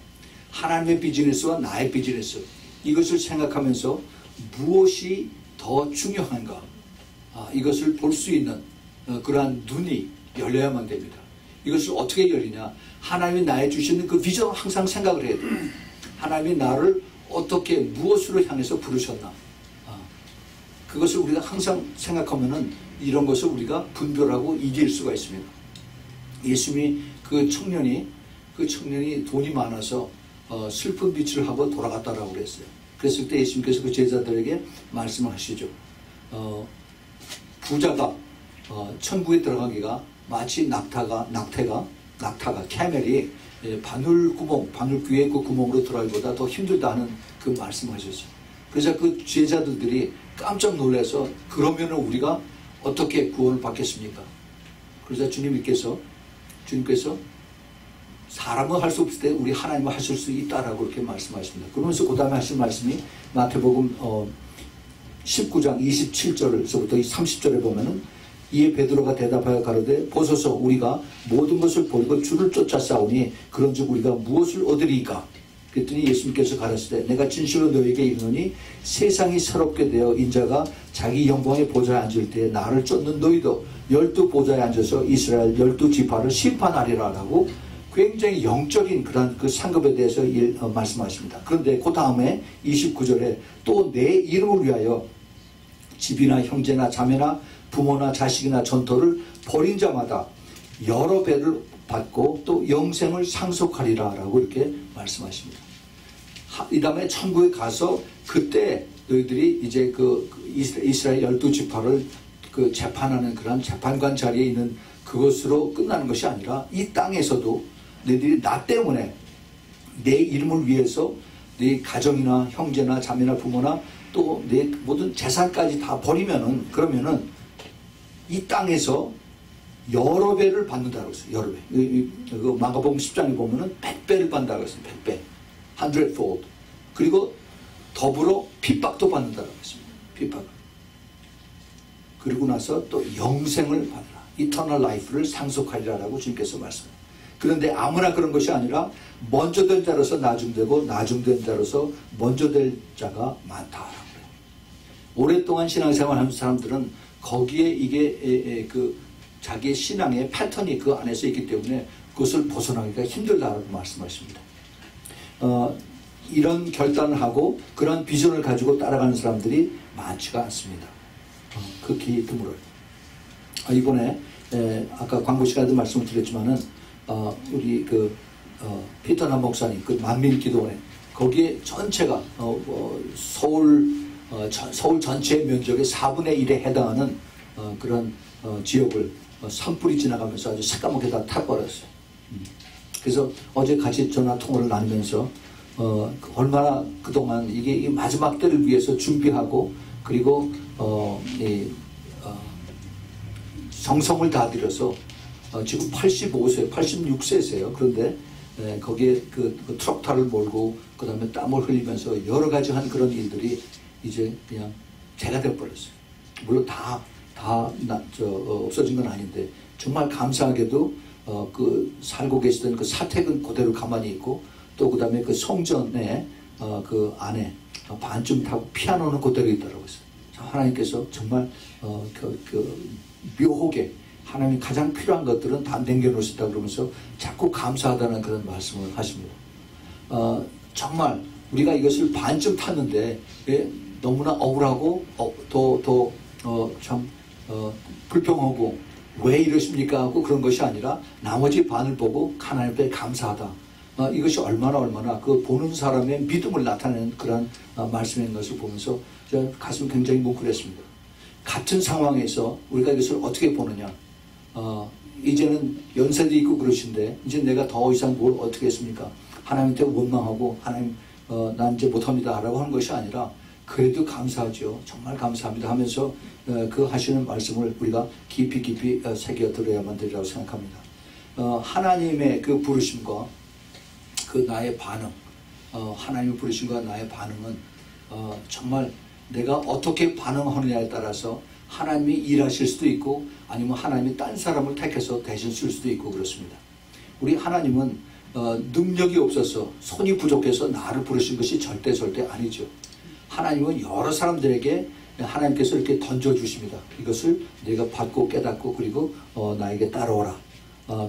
하나님의 비즈니스와 나의 비즈니스 이것을 생각하면서 무엇이 더 중요한가 이것을 볼 수 있는 그러한 눈이 열려야만 됩니다. 이것을 어떻게 열리냐? 하나님이 나에 주시는 그 비전을 항상 생각을 해야 돼요. 하나님이 나를 어떻게 무엇으로 향해서 부르셨나? 그것을 우리가 항상 생각하면은 이런 것을 우리가 분별하고 이길 수가 있습니다. 예수님이 그 청년이 돈이 많아서 슬픈 빛을 하고 돌아갔다라고 그랬어요. 그랬을 때 예수님께서 그 제자들에게 말씀을 하시죠. 부자가 천국에 들어가기가 마치 낙타가 캐멜이 바늘귀의 그 구멍으로 들어가기보다 더 힘들다 하는 그 말씀을 하셨어요. 그래서 그 제자들이 깜짝 놀라서 그러면은 우리가 어떻게 구원을 받겠습니까? 그래서 주님께서 사람은 할 수 없을 때 우리 하나님은 하실 수 있다라고 그렇게 말씀하십니다. 그러면서 그 다음에 하신 말씀이 마태복음 19장 27절에서부터 30절에 보면은 이에 베드로가 대답하여 가로되 보소서 우리가 모든 것을 버리고 주를 쫓아 싸우니 그런즉 우리가 무엇을 얻으리이까? 그랬더니 예수님께서 가라사대 내가 진실로 너에게 이르노니 세상이 새롭게 되어 인자가 자기 영광의 보좌에 앉을 때 나를 쫓는 너희도 12보좌에 앉아서 이스라엘 12지파를 심판하리라 라고 굉장히 영적인 그런 그 상급에 대해서 말씀하십니다. 그런데 그 다음에 29절에 또 내 이름을 위하여 집이나 형제나 자매나 부모나 자식이나 전토를 벌인 자마다 여러 배를 받고 또 영생을 상속하리라 라고 이렇게 말씀하십니다. 이 다음에 천국에 가서 그때 너희들이 이제 이스라엘 12지파를 재판하는 그런 재판관 자리에 있는 그것으로 끝나는 것이 아니라 이 땅에서도 너희들이 나 때문에 내 이름을 위해서 네 가정이나 형제나 자매나 부모나 또 내 모든 재산까지 다 버리면은 그러면은 이 땅에서 여러 배를 받는다고 했어요. 여러 배. 그 마가복음 10장에 보면은 100배를 받는다고 했어요. 100배. 100fold. 그리고 더불어 핍박도 받는다고 했습니다. 핍박. 그리고 나서 또 영생을 받으라. 이터널 라이프를 상속하리라라고 주님께서 말씀합니다. 그런데 아무나 그런 것이 아니라 먼저 된 자로서 나중되고 나중된 자로서 먼저 될 자가 많다라고 그래요. 오랫동안 신앙생활 하는 사람들은 거기에 이게 그 자기의 신앙의 패턴이 그 안에서 있기 때문에 그것을 벗어나기가 힘들다라고 말씀하십니다. 이런 결단을 하고 그런 비전을 가지고 따라가는 사람들이 많지가 않습니다. 극히 드물어요. 이번에 아까 광고 시간에도 말씀을 드렸지만은 우리 그 피터남 목사님 그 만민기도원에 거기에 전체가 서울 전체 면적의 4분의 1에 해당하는 그런 지역을 산불이 지나가면서 아주 새까맣게 다 타버렸어요. 그래서 어제 같이 전화 통화를 나누면서 얼마나 그동안 이게 마지막 때를 위해서 준비하고 그리고 정성을 다 들여서 지금 85세, 86세세요. 그런데 거기에 그 트럭타를 몰고 그 다음에 땀을 흘리면서 여러 가지 한 그런 일들이 이제 그냥 재가 돼버렸어요. 물론 다 없어진 건 아닌데 정말 감사하게도 그 살고 계시던 그 사택은 그대로 가만히 있고 또 그 다음에 그 성전에 그 안에 반쯤 타고 피아노는 그대로 있더라고요. 하나님께서 정말 묘하게 하나님이 가장 필요한 것들은 다 남겨놓으셨다 그러면서 자꾸 감사하다는 그런 말씀을 하십니다. 정말 우리가 이것을 반쯤 탔는데 너무나 억울하고 참 불평하고 왜 이러십니까 하고 그런 것이 아니라 나머지 반을 보고 하나님께 감사하다. 이것이 얼마나 그 보는 사람의 믿음을 나타내는 그런 말씀인 것을 보면서 제가 가슴이 굉장히 뭉클했습니다. 같은 상황에서 우리가 이것을 어떻게 보느냐. 이제는 연세도 있고 그러신데 이제 내가 더 이상 뭘 어떻게 했습니까? 하나님한테 원망하고 하나님 난 이제 못합니다 라고 하는 것이 아니라 그래도 감사하죠. 정말 감사합니다 하면서 그 하시는 말씀을 우리가 깊이 새겨 들어야만 되리라고 생각합니다. 하나님의 그 부르심과 그 나의 반응, 하나님의 부르심과 나의 반응은 정말 내가 어떻게 반응하느냐에 따라서 하나님이 일하실 수도 있고 아니면 하나님이 딴 사람을 택해서 대신 쓸 수도 있고 그렇습니다. 우리 하나님은 능력이 없어서 손이 부족해서 나를 부르신 것이 절대 아니죠. 하나님은 여러 사람들에게 하나님께서 이렇게 던져주십니다. 이것을 내가 받고 깨닫고 그리고 나에게 따라오라.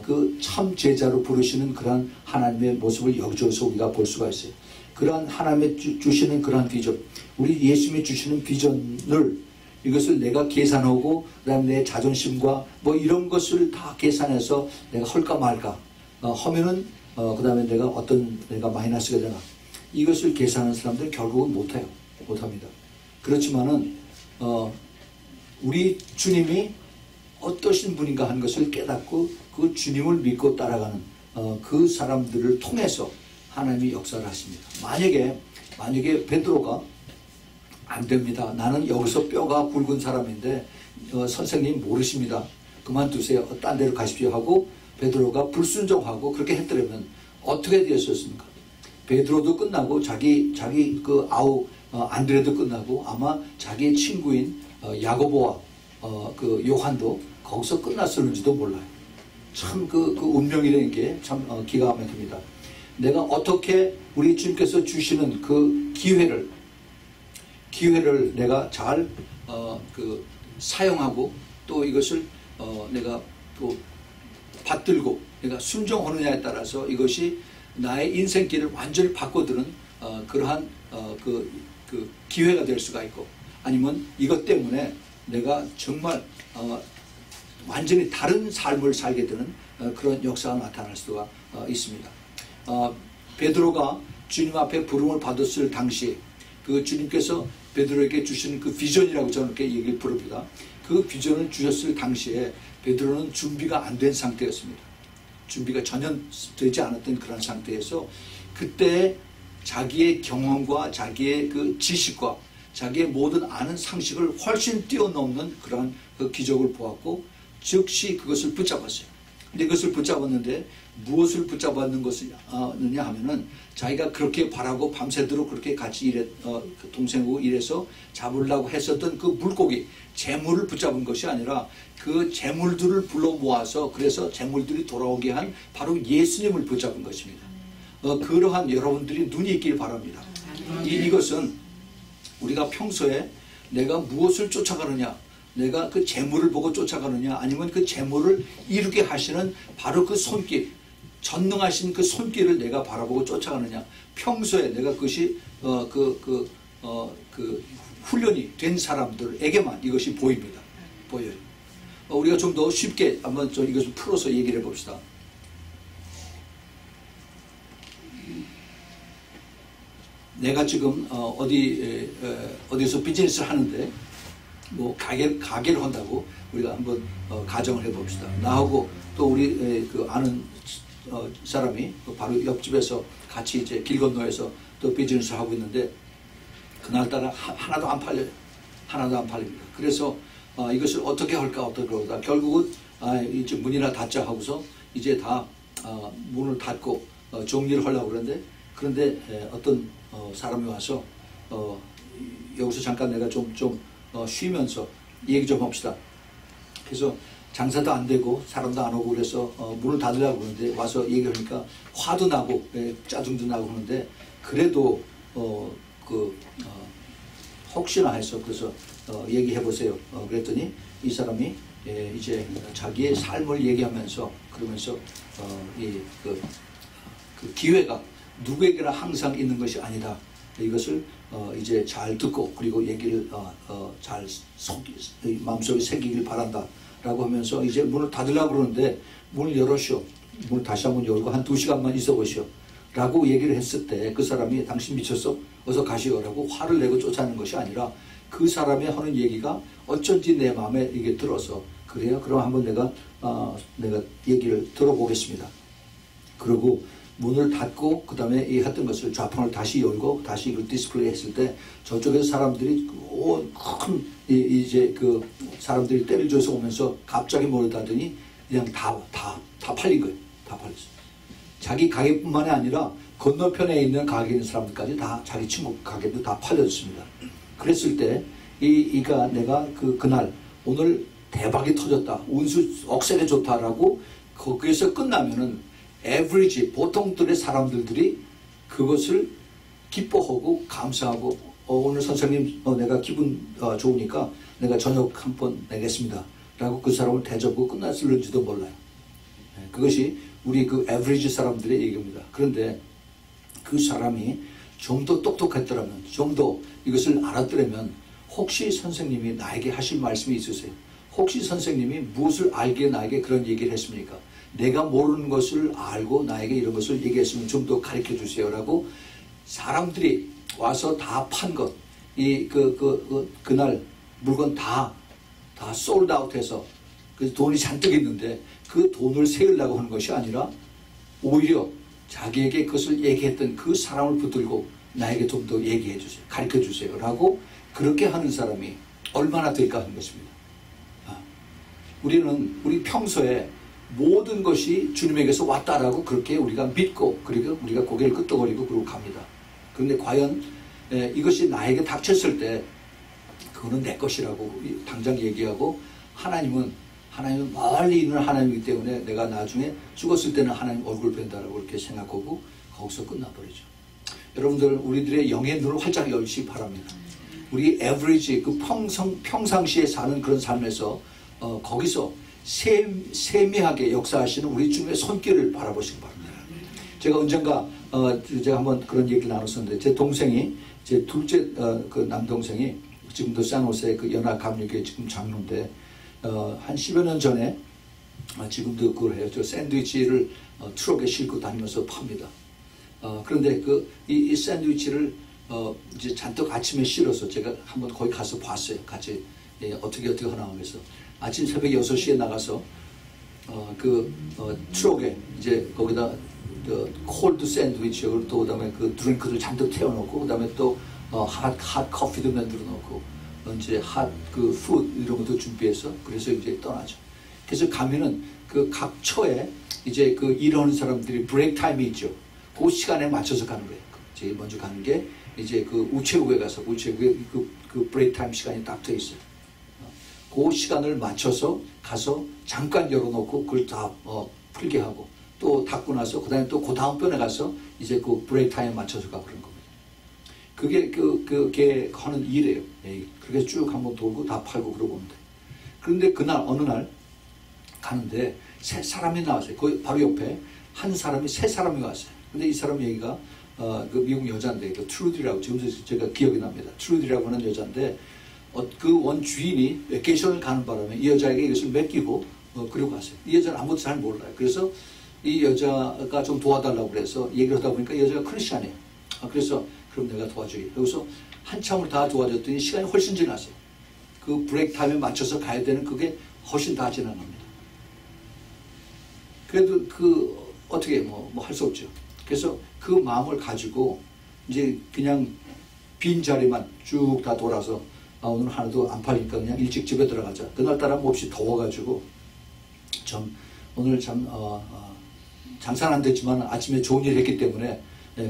그 참 제자로 부르시는 그러한 하나님의 모습을 여기저기서 우리가 볼 수가 있어요. 그러한 하나님의 주시는 그러한 비전, 우리 예수님이 주시는 비전을 이것을 내가 계산하고 그다음에 내 자존심과 뭐 이런 것을 다 계산해서 내가 할까 말까 하면은 그다음에 내가 마이너스가 되나 이것을 계산하는 사람들은 결국은 못합니다. 그렇지만은 우리 주님이 어떠신 분인가 하는 것을 깨닫고 그 주님을 믿고 따라가는 그 사람들을 통해서 하나님이 역사를 하십니다. 만약에 베드로가 안 됩니다. 나는 여기서 뼈가 굵은 사람인데 선생님 모르십니다. 그만두세요. 딴 데로 가십시오 하고 베드로가 불순종하고 그렇게 했더라면 어떻게 되었었습니까? 베드로도 끝나고 자기 그 안드레도 끝나고 아마 자기의 친구인 야고보와 그 요한도 거기서 끝났을지도 몰라요. 참 그 운명이라는 게 참 기가 막힙니다. 내가 어떻게 우리 주님께서 주시는 그 기회를 내가 잘 사용하고 또 이것을 내가 또 받들고 내가 순종하느냐에 따라서 이것이 나의 인생길을 완전히 바꿔드는 그러한 그 기회가 될 수가 있고 아니면 이것 때문에 내가 정말 완전히 다른 삶을 살게 되는 그런 역사가 나타날 수가 있습니다. 베드로가 주님 앞에 부름을 받았을 당시에 그 주님께서 베드로에게 주시는 그 비전이라고 저는 이렇게 얘기를 부릅니다. 그 비전을 주셨을 당시에 베드로는 준비가 안 된 상태였습니다. 준비가 전혀 되지 않았던 그런 상태에서 그때 자기의 경험과 자기의 그 지식과 자기의 모든 아는 상식을 훨씬 뛰어넘는 그러한 그 기적을 보았고 즉시 그것을 붙잡았어요. 근데 그것을 붙잡았는데 무엇을 붙잡았는 것이냐 하면은 자기가 그렇게 바라고 밤새도록 그렇게 같이 그 동생하고 일해서 잡으려고 했었던 그 물고기, 재물을 붙잡은 것이 아니라 그 재물들을 불러 모아서 그래서 재물들이 돌아오게 한 바로 예수님을 붙잡은 것입니다. 그러한 여러분들이 눈이 있길 바랍니다. 이것은 우리가 평소에 내가 무엇을 쫓아가느냐, 내가 그 재물을 보고 쫓아가느냐, 아니면 그 재물을 이루게 하시는 바로 그 손길, 전능하신 그 손길을 내가 바라보고 쫓아가느냐. 평소에 내가 그것이 훈련이 된 사람들에게만 이것이 보입니다. 보여요. 우리가 좀 더 쉽게 한번 이것을 풀어서 얘기를 해봅시다. 내가 지금 어디서 비즈니스를 하는데 뭐 가게를 한다고 우리가 한번 가정을 해봅시다. 나하고 또 우리 그 아는 사람이 바로 옆집에서 같이 이제 길 건너에서 또 비즈니스를 하고 있는데 그날따라 하나도 안 팔려요. 하나도 안 팔립니다. 그래서 이것을 어떻게 할까 하다 결국은 이제 문이나 닫자 하고서 이제 다 문을 닫고 정리를 하려고 그런데 어떤 사람이 와서 여기서 잠깐 내가 좀 쉬면서 얘기 좀 합시다. 그래서 장사도 안 되고 사람도 안 오고 그래서 문을 닫으려고 그러는데 와서 얘기하니까 화도 나고 짜증도 나고 그러는데 그래도 혹시나 해서 그래서 얘기해 보세요. 그랬더니 이 사람이 이제 자기의 삶을 얘기하면서 그러면서 그 기회가 누구에게나 항상 있는 것이 아니다. 이것을 이제 잘 듣고 그리고 얘기를 잘 마음속에 새기길 바란다 라고 하면서 이제 문을 닫으려고 그러는데 문을 열으시오. 문을 다시 한번 열고 한 2시간만 있어 보시오 라고 얘기를 했을 때 그 사람이 당신 미쳤어? 어서 가시오 라고 화를 내고 쫓아내는 것이 아니라 그 사람이 하는 얘기가 어쩐지 내 마음에 이게 들어서 그래요? 그럼 한번 내가 얘기를 들어보겠습니다. 그리고 문을 닫고 그 다음에 이 했던 것을 좌판을 다시 열고 다시 이걸 디스플레이 했을 때 저쪽에서 사람들이 큰 이제 그 사람들이 때를 줘서 오면서 갑자기 몰려다더니 그냥 다 팔린 거예요. 다 팔렸어요. 자기 가게뿐만이 아니라 건너편에 있는 가게에 있는 사람들까지 다 자기 친구 가게도 다 팔렸습니다. 그랬을 때 이가 내가 그날 오늘 대박이 터졌다. 운수 억세게 좋다라고 거기에서 끝나면은 에브리지 보통들의 사람들이 그것을 기뻐하고 감사하고 오늘 선생님 내가 기분 좋으니까 내가 저녁 한 번 내겠습니다 라고 그 사람을 대접하고 끝났을지도 몰라요. 그것이 우리 그 에브리지 사람들의 얘기입니다. 그런데 그 사람이 좀 더 똑똑했더라면 좀 더 이것을 알았더라면 혹시 선생님이 나에게 하실 말씀이 있으세요? 혹시 선생님이 무엇을 알기에 나에게 그런 얘기를 했습니까? 내가 모르는 것을 알고 나에게 이런 것을 얘기했으면 좀 더 가르쳐 주세요 라고 사람들이 와서 다 판 것, 그날 물건 다 솔드아웃 해서 그 돈이 잔뜩 있는데 그 돈을 세우려고 하는 것이 아니라 오히려 자기에게 그것을 얘기했던 그 사람을 붙들고 나에게 좀 더 얘기해 주세요. 가르쳐 주세요 라고 그렇게 하는 사람이 얼마나 될까 하는 것입니다. 우리 평소에 모든 것이 주님에게서 왔다라고 그렇게 우리가 믿고 그리고 우리가 고개를 끄덕거리고 그러고 갑니다. 그런데 과연 이것이 나에게 닥쳤을 때 그거는 내 것이라고 당장 얘기하고 하나님은 멀리 있는 하나님이기 때문에 내가 나중에 죽었을 때는 하나님 얼굴 뵌다라고 이렇게 생각하고 거기서 끝나버리죠. 여러분들 우리들의 영의 눈을 활짝 열시기 바랍니다. 우리 에브리지 그 평상시에 사는 그런 삶에서 거기서 세미하게 역사하시는 우리 주님의 손길을 바라보시기 바랍니다. 제가 언젠가 제가 한번 그런 얘기를 나눴었는데 제 동생이 제 둘째 그 남동생이 지금도 샌호세 그 연합감리교회 지금 장로인데 한 10여 년 전에 지금도 그걸 해요. 저 샌드위치를 트럭에 싣고 다니면서 팝니다. 그런데 이 샌드위치를 이제 잔뜩 아침에 실어서 제가 한번 거기 가서 봤어요. 같이 어떻게 하나 하면서 아침 새벽 6시에 나가서 트럭에 이제 거기다 콜드 샌드위치 또 그다음에 그 드링크를 잔뜩 태워놓고 그다음에 또 핫 커피도 만들어 놓고 이제 핫 그 푸드 이런 것도 준비해서 그래서 이제 떠나죠. 그래서 가면은 그 각 처에 이제 그 일하는 사람들이 브레이크 타임이 있죠. 그 시간에 맞춰서 가는 거예요. 제일 먼저 가는 게 이제 그 우체국에 가서 우체국에 그 브레이크 타임 시간이 딱 돼 있어요. 그 시간을 맞춰서 가서 잠깐 열어놓고 그걸 다 풀게 하고 또 닫고 나서 그다음에 또 그 다음 번에 가서 이제 그 브레이크 타임에 맞춰서 가고 그런 겁니다. 그게 그게 하는 일이에요. 그렇게 쭉 한번 돌고 다 팔고 그러고 오는데 그런데 그날 어느 날 가는데 세 사람이 나왔어요. 그 바로 옆에 한 사람이 세 사람이 왔어요. 근데 이 사람 얘기가 그 미국 여자인데 그 트루디라고 지금 제가 기억이 납니다. 트루디라고 하는 여자인데 그 원 주인이 베케이션을 가는 바람에 이 여자에게 이것을 맡기고 그러고 갔어요. 이 여자는 아무것도 잘 몰라요. 그래서 이 여자가 좀 도와달라고 그래서 얘기를 하다 보니까 이 여자가 크리스찬이에요. 그래서 그럼 내가 도와주게. 그래서 한참을 다 도와줬더니 시간이 훨씬 지났어요. 그 브레이크 타임에 맞춰서 가야 되는 그게 훨씬 다 지난 겁니다. 그래도 어떻게 뭐 할 수 없죠. 그래서 그 마음을 가지고 이제 그냥 빈 자리만 쭉 다 돌아서 오늘 하나도 안 팔리니까 그냥 일찍 집에 들어가자. 그날따라 몹시 더워가지고 오늘 장사는 안 됐지만 아침에 좋은 일 했기 때문에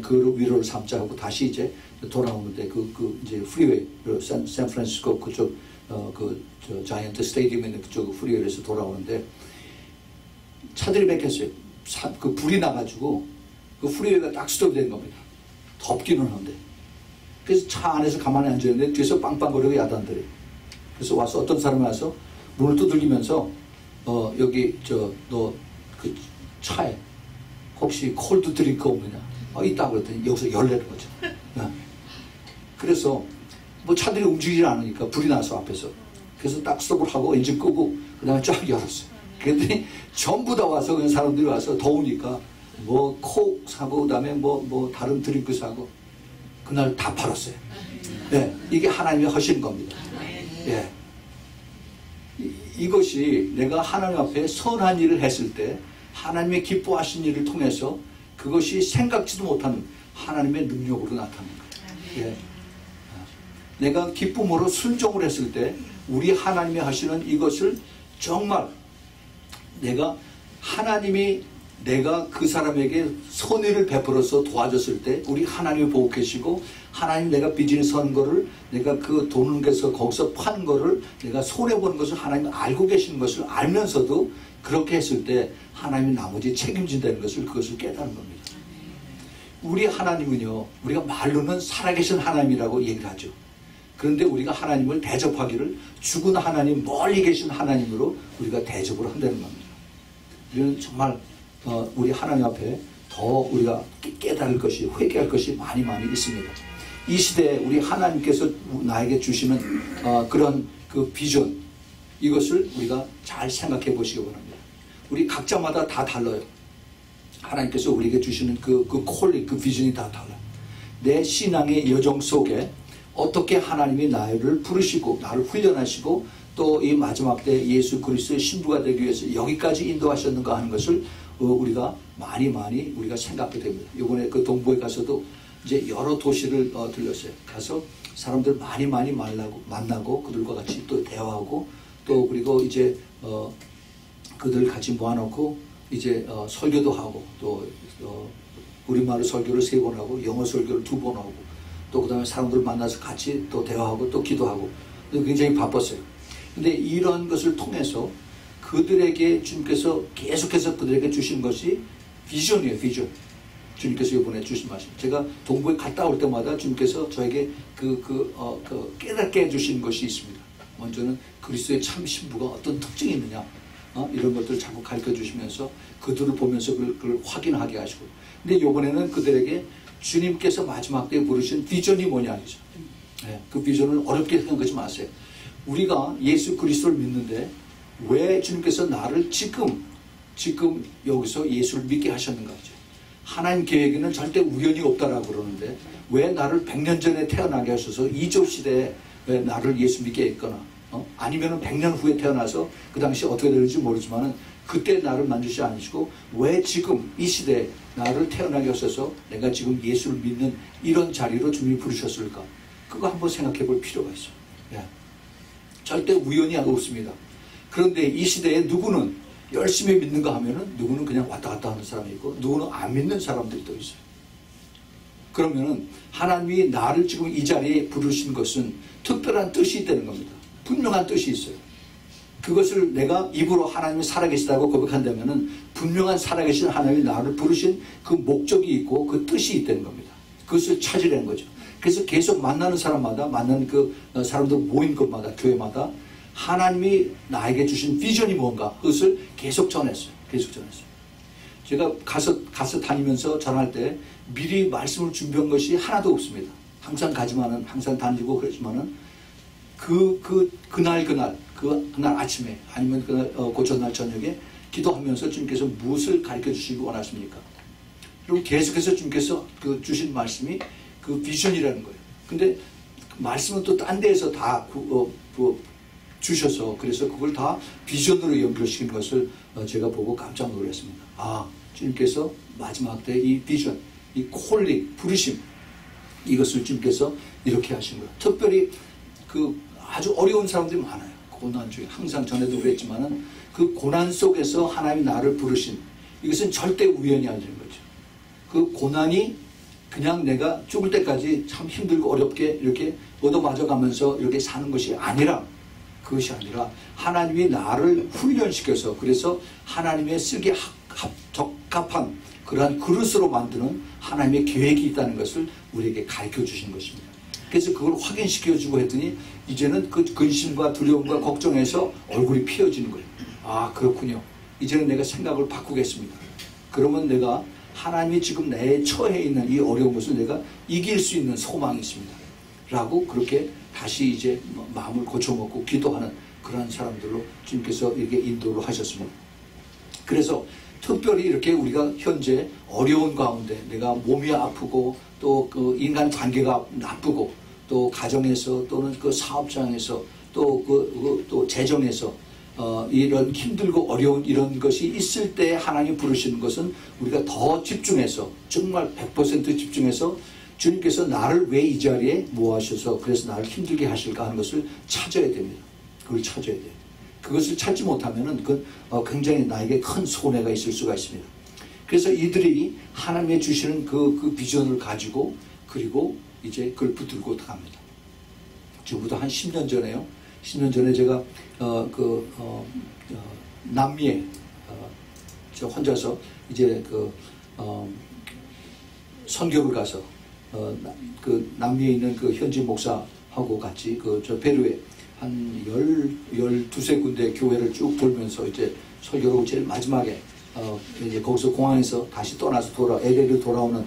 그 위로를 삼자 하고 다시 이제 돌아오는데 이제 프리웨이 샌프란시스코 그쪽 자이언트 스테디움 있는 그쪽 프리웨이에서 돌아오는데 차들이 막혔어요. 그 불이 나가지고 그 프리웨이가 딱 스톱된 겁니다. 덥기는 한데. 그래서 차 안에서 가만히 앉아있는데 뒤에서 빵빵거리고 야단들이. 그래서 와서 어떤 사람이 와서 문을 두들기면서 여기 너 그 차에 혹시 콜드 드링크 없느냐? 있다고 그랬더니 여기서 열내는 거죠. 그래서 뭐 차들이 움직이지 않으니까 불이 나서 앞에서. 그래서 딱 스톱을 하고 엔진 끄고 그 다음에 쫙 열었어요. 그랬더니 전부 다 와서 그냥 사람들이 와서 더우니까 뭐 콕 사고 그다음에 뭐 다른 드링크 사고 그날 다 팔았어요. 예, 이게 하나님이 하신 겁니다. 예, 이것이 내가 하나님 앞에 선한 일을 했을 때 하나님의 기뻐하신 일을 통해서 그것이 생각지도 못하는 하나님의 능력으로 나타나는 거예요. 예. 내가 기쁨으로 순종을 했을 때 우리 하나님이 하시는 이것을 정말 내가 그 사람에게 선의를 베풀어서 도와줬을 때 우리 하나님이 보고 계시고 하나님 내가 비즈니스 한 거를 내가 그 돈을 내서 거기서 판 거를 내가 손해보는 것을 하나님이 알고 계시는 것을 알면서도 그렇게 했을 때 하나님이 나머지 책임진다는 것을 그것을 깨닫는 겁니다. 우리 하나님은요, 우리가 말로는 살아계신 하나님이라고 얘기를 하죠. 그런데 우리가 하나님을 대접하기를 죽은 하나님, 멀리 계신 하나님으로 우리가 대접을 한다는 겁니다. 우리는 정말 우리 하나님 앞에 더 우리가 깨달을 것이, 회개할 것이 많이 있습니다. 이 시대에 우리 하나님께서 나에게 주시는 그런 그 비전, 이것을 우리가 잘 생각해 보시기 바랍니다. 우리 각자마다 다 달라요. 하나님께서 우리에게 주시는 그 콜링, 그 비전이 다 달라요. 내 신앙의 여정 속에 어떻게 하나님이 나를 부르시고 나를 훈련하시고 또 이 마지막 때 예수 그리스도의 신부가 되기 위해서 여기까지 인도하셨는가 하는 것을 우리가 많이 우리가 생각하게 됩니다. 이번에 그 동부에 가서도 이제 여러 도시를 들렸어요. 가서 사람들 많이 만나고 그들과 같이 또 대화하고 또 그리고 이제 그들 같이 모아놓고 이제 설교도 하고 또 우리말 설교를 3번 하고 영어 설교를 2번 하고 또 그 다음에 사람들 만나서 같이 또 대화하고 또 기도하고 굉장히 바빴어요. 근데 이런 것을 통해서 그들에게 주님께서 계속해서 그들에게 주신 것이 비전이에요. 비전. 주님께서 이번에 주신 말씀. 제가 동부에 갔다 올 때마다 주님께서 저에게 깨닫게 해주신 것이 있습니다. 먼저는 그리스도의 참 신부가 어떤 특징이 있느냐, 이런 것들을 자꾸 가르쳐 주시면서 그들을 보면서 그걸 확인하게 하시고. 근데 이번에는 그들에게 주님께서 마지막 때에 부르신 비전이 뭐냐죠. 네, 그 비전을 어렵게 생각하지 마세요. 우리가 예수 그리스도를 믿는데 왜 주님께서 나를 지금 여기서 예수를 믿게 하셨는가 하죠. 하나님 계획에는 절대 우연이 없다라고 그러는데 왜 나를 100년 전에 태어나게 하셔서 이조 시대에 왜 나를 예수 믿게 했거나 아니면 100년 후에 태어나서 그 당시 어떻게 되는지 모르지만 그때 나를 만드시지 않으시고 왜 지금 이 시대에 나를 태어나게 하셔서 내가 지금 예수를 믿는 이런 자리로 주님이 부르셨을까. 그거 한번 생각해 볼 필요가 있어요. 예. 절대 우연이 없습니다. 그런데 이 시대에 누구는 열심히 믿는가 하면은 누구는 그냥 왔다 갔다 하는 사람이 있고 누구는 안 믿는 사람들이 또 있어요. 그러면은 하나님이 나를 지금 이 자리에 부르신 것은 특별한 뜻이 있다는 겁니다. 분명한 뜻이 있어요. 그것을 내가 입으로 하나님이 살아계시다고 고백한다면은 분명한 살아계신 하나님이 나를 부르신 그 목적이 있고 그 뜻이 있다는 겁니다. 그것을 찾으려는 거죠. 그래서 계속 만나는 사람마다 만나는 그 사람들 모인 것마다 교회마다 하나님이 나에게 주신 비전이 뭔가 그것을 계속 전했어요. 계속 전했어요. 제가 가서 다니면서 전할 때 미리 말씀을 준비한 것이 하나도 없습니다. 항상 가지만은 항상 다니고 그러지만은 그날 아침에 아니면 그날 고전날 저녁에 기도하면서 주님께서 무엇을 가르쳐 주시기 원하십니까? 그리고 계속해서 주님께서 그 주신 말씀이 그 비전이라는 거예요. 근데 말씀은 또 딴 데에서 다 주셔서 그래서 그걸 다 비전으로 연결시킨 것을 제가 보고 깜짝 놀랐습니다. 아, 주님께서 마지막 때 이 비전, 이 콜링, 부르심 이것을 주님께서 이렇게 하신 거예요. 특별히 그 아주 어려운 사람들이 많아요. 고난 중에 항상 전에도 그랬지만은 그 고난 속에서 하나님이 나를 부르신 이것은 절대 우연이 아니는 거죠. 그 고난이 그냥 내가 죽을 때까지 참 힘들고 어렵게 이렇게 얻어맞아가면서 이렇게 사는 것이 아니라 그것이 아니라 하나님이 나를 훈련시켜서 그래서 하나님의 쓰기에 적합한 그러한 그릇으로 만드는 하나님의 계획이 있다는 것을 우리에게 가르쳐 주신 것입니다. 그래서 그걸 확인시켜주고 했더니 이제는 그 근심과 두려움과 걱정에서 얼굴이 피어지는 거예요. 아, 그렇군요. 이제는 내가 생각을 바꾸겠습니다. 그러면 내가 하나님이 지금 내 처해 있는 이 어려운 것을 내가 이길 수 있는 소망이 있습니다. 라고 그렇게 다시 이제 마음을 고쳐먹고 기도하는 그런 사람들로 주님께서 이렇게 인도를 하셨습니다. 그래서 특별히 이렇게 우리가 현재 어려운 가운데 내가 몸이 아프고 또 그 인간 관계가 나쁘고 또 가정에서 또는 그 사업장에서 또 재정에서 이런 힘들고 어려운 이런 것이 있을 때 하나님 부르시는 것은 우리가 더 집중해서 정말 100% 집중해서 주님께서 나를 왜 이 자리에 모아셔서 그래서 나를 힘들게 하실까 하는 것을 찾아야 됩니다. 그걸 찾아야 돼요. 그것을 찾지 못하면은 그 굉장히 나에게 큰 손해가 있을 수가 있습니다. 그래서 이들이 하나님의 주시는 그 비전을 가지고 그리고 이제 그걸 붙들고 갑니다. 지금부터 한 10년 전에요. 10년 전에 제가 남미에 저 혼자서 이제 선교를 가서 그 남미에 있는 그 현지 목사하고 같이 저 페루에 한 12세 군데 교회를 쭉 돌면서 이제 설교를 제일 마지막에 이제 거기서 공항에서 다시 떠나서 LA로 돌아오는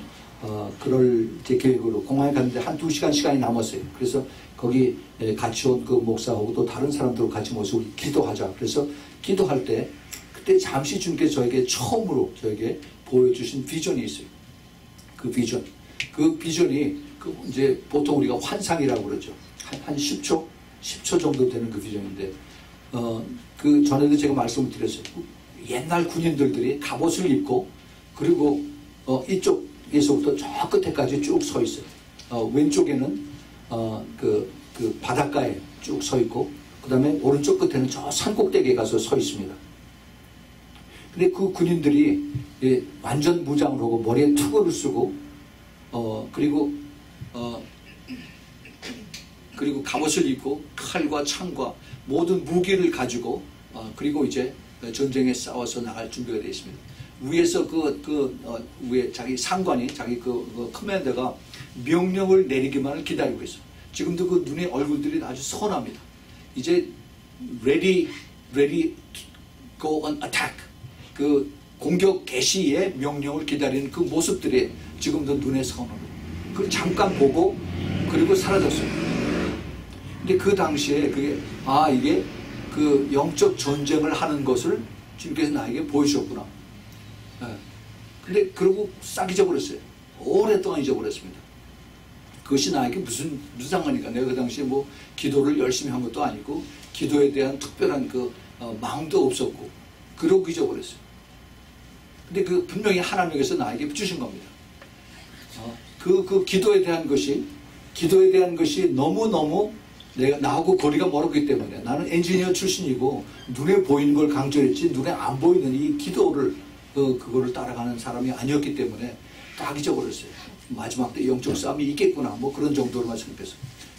그럴 제 계획으로 공항에 갔는데 한 2시간 시간이 남았어요. 그래서 거기 같이 온 그 목사하고 또 다른 사람들하고 같이 모여서 우리 기도하자. 그래서 기도할 때 그때 잠시 주님께서 저에게 처음으로 저에게 보여주신 비전이 있어요. 그 비전이 이제 보통 우리가 환상이라고 그러죠. 한 10초 정도 되는 그 비전인데 그 전에도 제가 말씀을 드렸어요. 옛날 군인들이 갑옷을 입고 그리고 이쪽에서부터 저 끝에까지 쭉 서 있어요. 왼쪽에는 그 바닷가에 쭉 서 있고 그 다음에 오른쪽 끝에는 저 산꼭대기에 가서 서 있습니다. 근데 그 군인들이 완전 무장을 하고 머리에 투구를 쓰고 그리고 갑옷을 입고 칼과 창과 모든 무기를 가지고 그리고 이제 전쟁에 싸워서 나갈 준비가 되어 있습니다. 위에서 위에 자기 상관이 자기 그 커맨더가 명령을 내리기만을 기다리고 있어요. 지금도 그 눈의 얼굴들이 아주 선합니다. 이제 ready go on attack 그 공격 개시의 명령을 기다리는 그 모습들이 지금도 눈에 선합니다. 그걸 잠깐 보고 그리고 사라졌어요. 근데 그 당시에 이게 그 영적 전쟁을 하는 것을 주님께서 나에게 보여주셨구나. 근데 그러고 싹 잊어버렸어요. 오랫동안 잊어버렸습니다. 그것이 나에게 무슨 상관이니까. 내가 그 당시에 뭐 기도를 열심히 한 것도 아니고 기도에 대한 특별한 마음도 없었고 그러고 잊어버렸어요. 근데 분명히 하나님께서 나에게 주신 겁니다. 기도에 대한 것이 너무너무 나하고 거리가 멀었기 때문에 나는 엔지니어 출신이고 눈에 보이는 걸 강조했지 눈에 안 보이는 이 기도를 그거를 따라가는 사람이 아니었기 때문에 딱 잊어버렸어요. 마지막 때 영적 싸움이 있겠구나 뭐 그런 정도로만 생각했어요.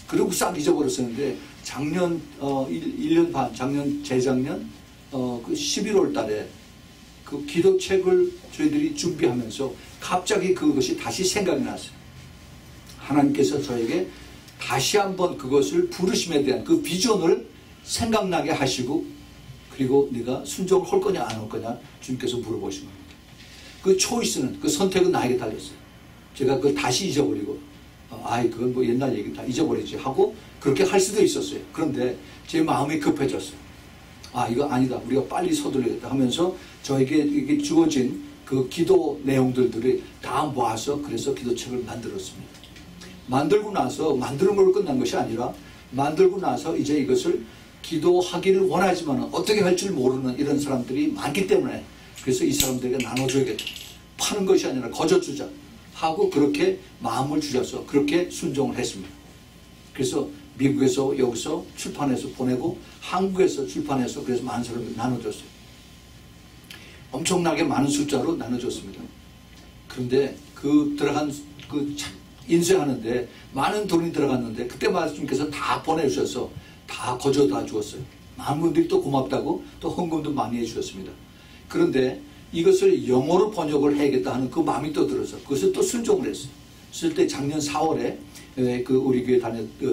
그리고 싹 잊어버렸었는데 작년 1년 반 재작년 그 11월 달에 그 기도책을 저희들이 준비하면서 갑자기 그것이 다시 생각이 났어요. 하나님께서 저에게 다시 한번 그것을 부르심에 대한 그 비전을 생각나게 하시고 그리고 네가 순종을 할 거냐 안 할 거냐 주님께서 물어보신 겁니다. 그 초이스는 그 선택은 나에게 달렸어요. 제가 그걸 다시 잊어버리고 그건 뭐 옛날 얘기 다 잊어버리지 하고 그렇게 할 수도 있었어요. 그런데 제 마음이 급해졌어요. 이거 아니다. 우리가 빨리 서둘러야겠다 하면서 저에게 이게 주어진 그 기도 내용들이 다 모아서 그래서 기도책을 만들었습니다. 만들고 나서 만드는 걸로 끝난 것이 아니라 만들고 나서 이제 이것을 기도하기를 원하지만 어떻게 할 줄 모르는 이런 사람들이 많기 때문에 그래서 이 사람들에게 나눠줘야겠다. 파는 것이 아니라 거저주자 하고 그렇게 마음을 주셔서 그렇게 순종을 했습니다. 그래서 미국에서 여기서 출판해서 보내고 한국에서 출판해서 그래서 많은 사람들 나눠줬어요. 엄청나게 많은 숫자로 나눠줬습니다. 그런데 그 들어간 그 인쇄하는데 많은 돈이 들어갔는데 그때 말씀께서 다 보내주셔서 다 거저 다 주었어요. 많은 분들이 또 고맙다고 또 헌금도 많이 해주셨습니다. 그런데 이것을 영어로 번역을 해야겠다 하는 그 마음이 또 들어서 그것을 또 순종을 했어요. 쓸 때 작년 4월에 그 우리 교회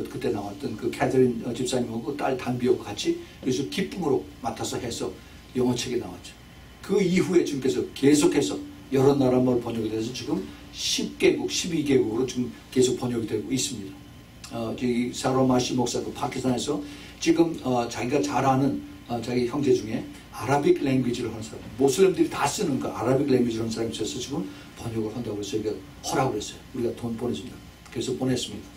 그때 나왔던 그 캐서린 집사님하고 딸 단비하고 같이 그래서 기쁨으로 맡아서 해서 영어책이 나왔죠. 그 이후에 주님께서 계속해서 여러 나라말 번역이 돼서 지금 10개국, 12개국으로 지금 계속 번역이 되고 있습니다. 저기 사로마시 목사 그 파키스탄에서 지금 자기가 잘 아는 자기 형제 중에 아라빅 랭귀지를 하는 사람, 모슬렘들이 다 쓰는 그 아라빅 랭귀지를 하는 사람이 있어서 지금 번역을 한다고 해서 저희가 허락을 했어요. 우리가 돈 보내줍니다. 그래서 보냈습니다.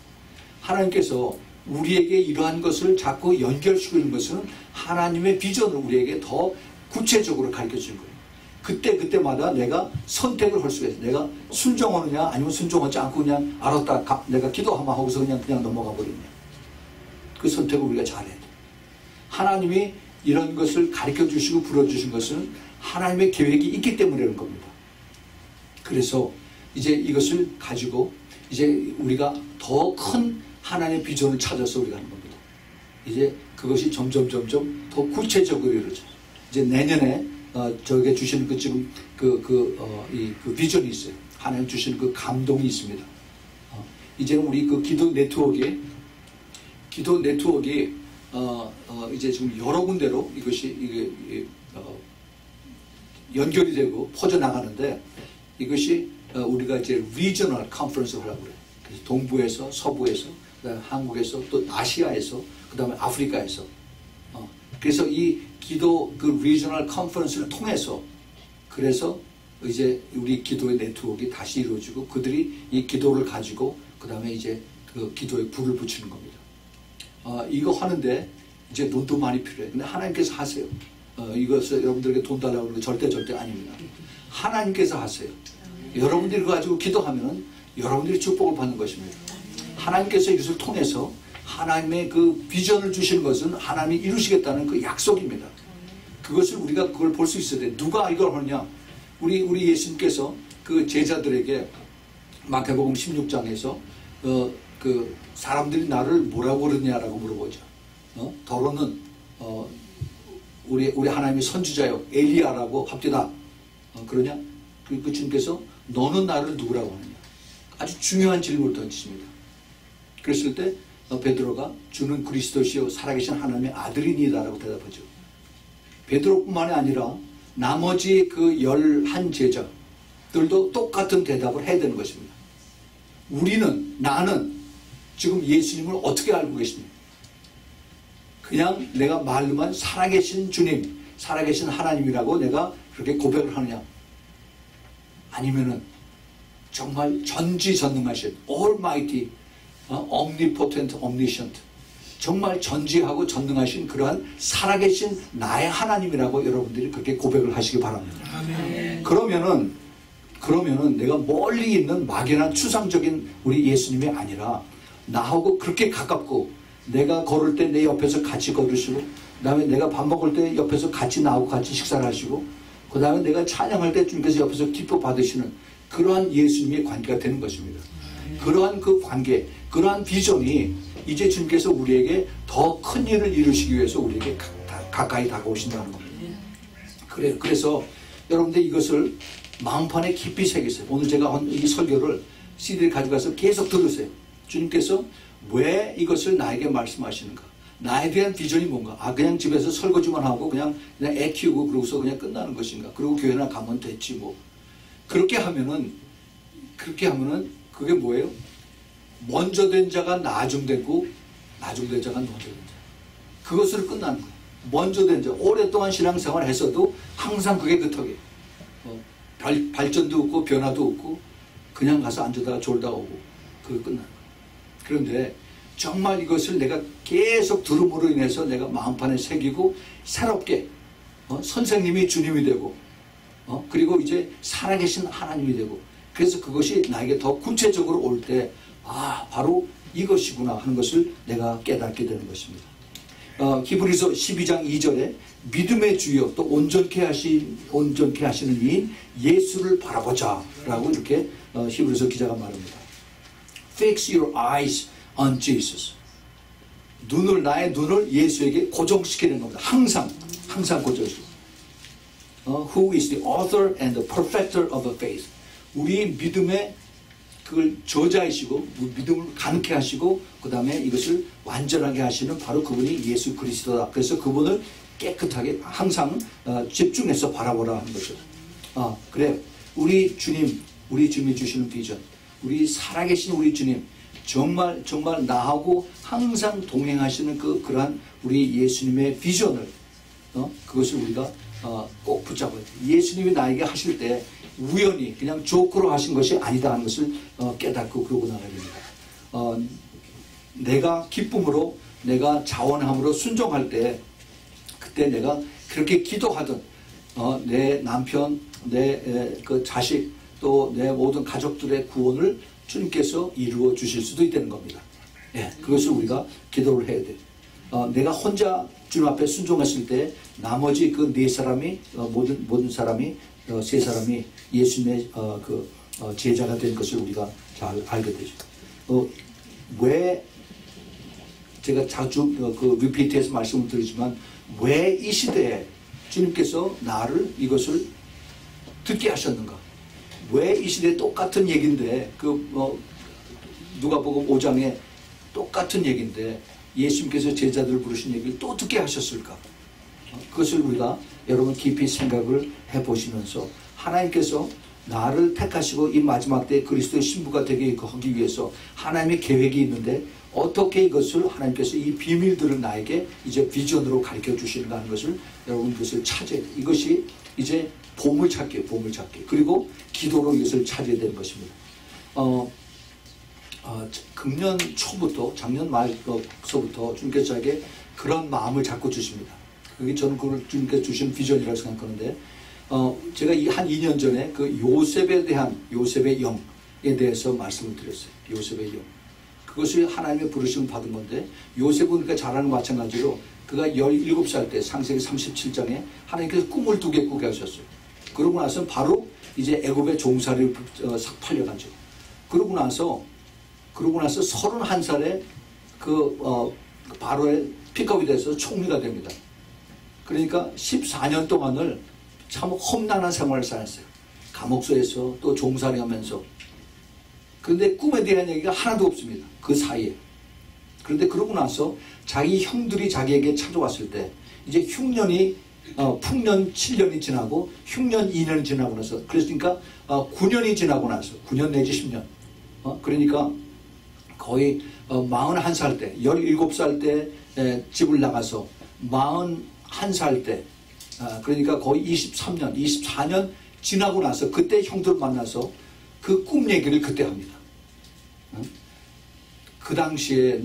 하나님께서 우리에게 이러한 것을 자꾸 연결시키는 것은 하나님의 비전을 우리에게 더 구체적으로 가르쳐 주는 거예요. 그때마다 내가 선택을 할 수가 있어요. 내가 순종하느냐 아니면 순종하지 않고 그냥 알았다 내가 기도하면 하고서 그냥 넘어가 버리냐. 그 선택을 우리가 잘해야 돼요. 하나님이 이런 것을 가르쳐 주시고 불어주신 것은 하나님의 계획이 있기 때문이라는 겁니다. 그래서 이제 이것을 가지고 이제 우리가 더 큰 하나님의 비전을 찾아서 우리가 하는 겁니다. 이제 그것이 점점 더 구체적으로 이루어져요. 이제 내년에 저에게 주시는 그 지금 그 비전이 있어요. 하나님 주시는 그 감동이 있습니다. 이제는 우리 그 기도 네트워크에 이제 지금 여러 군데로 이게 연결이 되고 퍼져나가는데 이것이 우리가 이제 리저널 컨퍼런스를 하려고 그래요. 그래서 동부에서 서부에서 그다음에 한국에서 또 아시아에서 그다음에 아프리카에서 그래서 이 기도 그 리저널 컨퍼런스를 통해서 그래서 이제 우리 기도의 네트워크가 다시 이루어지고 그들이 이 기도를 가지고 그다음에 이제 그 기도에 불을 붙이는 겁니다. 이거 하는데 이제 돈도 많이 필요해요. 근데 하나님께서 하세요. 이것을 여러분들에게 돈 달라고 그러는 거 절대 아닙니다. 하나님께서 하세요. 여러분들이 그거 가지고 기도하면 여러분들이 축복을 받는 것입니다. 하나님께서 이것을 통해서 하나님의 그 비전을 주시는 것은 하나님이 이루시겠다는 그 약속입니다. 그것을 우리가 그걸 볼 수 있어야 돼. 누가 이걸 하느냐? 우리 예수님께서 그 제자들에게 마태복음 16장에서 그 사람들이 나를 뭐라고 그러냐라고 물어보죠. 더러는 우리 하나님의 선지자요 엘리야라고 합디다. 그러냐? 그 주님께서 너는 나를 누구라고 하느냐? 아주 중요한 질문을 던지십니다. 그랬을 때 베드로가 주는 그리스도시요 살아계신 하나님의 아들이니다라고 대답하죠. 베드로뿐만이 아니라 나머지 그 11 제자들도 똑같은 대답을 해야 되는 것입니다. 나는 지금 예수님을 어떻게 알고 계십니까? 그냥 내가 말로만 살아계신 주님, 살아계신 하나님이라고 내가 그렇게 고백을 하느냐? 아니면은 정말 전지전능하신 Almighty, Omnipotent, Omniscient, 정말 전지하고 전능하신 그러한 살아계신 나의 하나님이라고 여러분들이 그렇게 고백을 하시기 바랍니다. 아멘. 그러면은 내가 멀리 있는 막연한 추상적인 우리 예수님이 아니라 나하고 그렇게 가깝고 내가 걸을 때 내 옆에서 같이 걸으시고, 그 다음에 내가 밥 먹을 때 옆에서 같이 나오고 같이 식사를 하시고, 그 다음에 내가 찬양할 때 주님께서 옆에서 기뻐 받으시는 그러한 예수님의 관계가 되는 것입니다. 그러한 그 관계, 그러한 비전이 이제 주님께서 우리에게 더 큰 일을 이루시기 위해서 우리에게 가까이 다가오신다는 겁니다. 그래서 여러분들 이것을 마음판에 깊이 새기세요. 오늘 제가 이 설교를 CD를 가져가서 계속 들으세요. 주님께서 왜 이것을 나에게 말씀하시는가? 나에 대한 비전이 뭔가? 그냥 집에서 설거지만 하고 그냥 애 키우고 그러고서 그냥 끝나는 것인가? 그리고 교회나 가면 됐지 뭐. 그렇게 하면은 그게 뭐예요? 먼저 된 자가 나중되고 나중된 자가 먼저 된 자. 그것으로 끝나는 거예요. 먼저 된 자. 오랫동안 신앙생활 했어도 항상 그게 그턱이에요. 발전도 없고 변화도 없고 그냥 가서 앉아다가 졸다 오고 그게 끝나는 거예요. 그런데 정말 이것을 내가 계속 들음으로 인해서 내가 마음판에 새기고 새롭게 선생님이 주님이 되고 그리고 이제 살아계신 하나님이 되고, 그래서 그것이 나에게 더 구체적으로 올 때 바로 이것이구나 하는 것을 내가 깨닫게 되는 것입니다. 히브리서 12장 2절에 믿음의 주여 또 온전케 하시는 이인 예수를 바라보자 라고 이렇게 히브리서 기자가 말합니다. Fix your eyes on Jesus. 나의 눈을 예수에게 고정시키는 겁니다. 항상 고정시키고. Who is the author and the perfecter of the faith. 우리 믿음의 그걸 저자이시고 믿음을 가능케 하시고 그 다음에 이것을 완전하게 하시는 바로 그분이 예수 그리스도다. 그래서 그분을 깨끗하게 항상 집중해서 바라보라 하는 거죠. 그래, 우리 주님이 주시는 비전, 우리 살아계신 우리 주님, 정말 나하고 항상 동행하시는 그러한 우리 예수님의 비전을 그것을 우리가 꼭 붙잡아야 돼요. 예수님이 나에게 하실 때 우연히 그냥 조크로 하신 것이 아니다 하는 것을 깨닫고 그러고 나가야 됩니다. 내가 기쁨으로, 내가 자원함으로 순종할 때, 그때 내가 그렇게 기도하던 내 남편, 내 그 자식, 또 내 모든 가족들의 구원을 주님께서 이루어 주실 수도 있다는 겁니다. 그것을 우리가 기도를 해야 돼요. 내가 혼자 주님 앞에 순종했을 때 나머지 그 네 사람이 모든 사람이 세 사람이 예수님의 제자가 된 것을 우리가 잘 알게 되죠. 왜 제가 자주 리피트해서 말씀을 드리지만 왜 이 시대에 주님께서 나를 이것을 듣게 하셨는가? 왜 이 시대에 똑같은 얘기인데 누가복음 5장에 똑같은 얘기인데 예수님께서 제자들을 부르신 얘기를 또 듣게 하셨을까? 그것을 우리가 여러분 깊이 생각을 해보시면서 하나님께서 나를 택하시고 이 마지막 때 그리스도의 신부가 되게 하기 위해서 하나님의 계획이 있는데 어떻게 이것을 하나님께서 이 비밀들을 나에게 이제 비전으로 가르쳐 주시는가 하는 것을 여러분 그것을 찾아야 돼요. 이것이 이제 보물찾기. 그리고 기도로 이것을 찾아야 되는 것입니다. 금년 초부터 작년 말서부터 주님께서 저에게 그런 마음을 자꾸 주십니다. 그게 저는 그걸 주님께서 주신 비전이라고 생각하는데 제가 한 2년 전에 그 요셉에 대한 요셉의 영에 대해서 말씀을 드렸어요. 요셉의 영. 그것이 하나님의 부르심을 받은 건데 요셉은 그러니까 잘하는 마찬가지로 그가 17살 때 창세기 37장에 하나님께서 꿈을 2개 꾸게 하셨어요. 그러고 나서 바로 이제 애굽의 종살이를 싹 팔려가죠. 그러고 나서 31살에 바로의 픽업이 돼서 총리가 됩니다. 그러니까 14년 동안을 참 험난한 생활을 살았어요. 감옥소에서 또 종살이하면서. 그런데 꿈에 대한 얘기가 하나도 없습니다. 그 사이에. 그런데 그러고 나서 자기 형들이 자기에게 찾아왔을 때 이제 흉년이 풍년 7년이 지나고 흉년 2년이 지나고 나서 그러니까 9년이 지나고 나서 9년 내지 10년 그러니까 거의 41살 때 17살 때 집을 나가서 41살 때 그러니까 거의 24년 지나고 나서 그때 형들 만나서 그 꿈 얘기를 그때 합니다. 그 당시에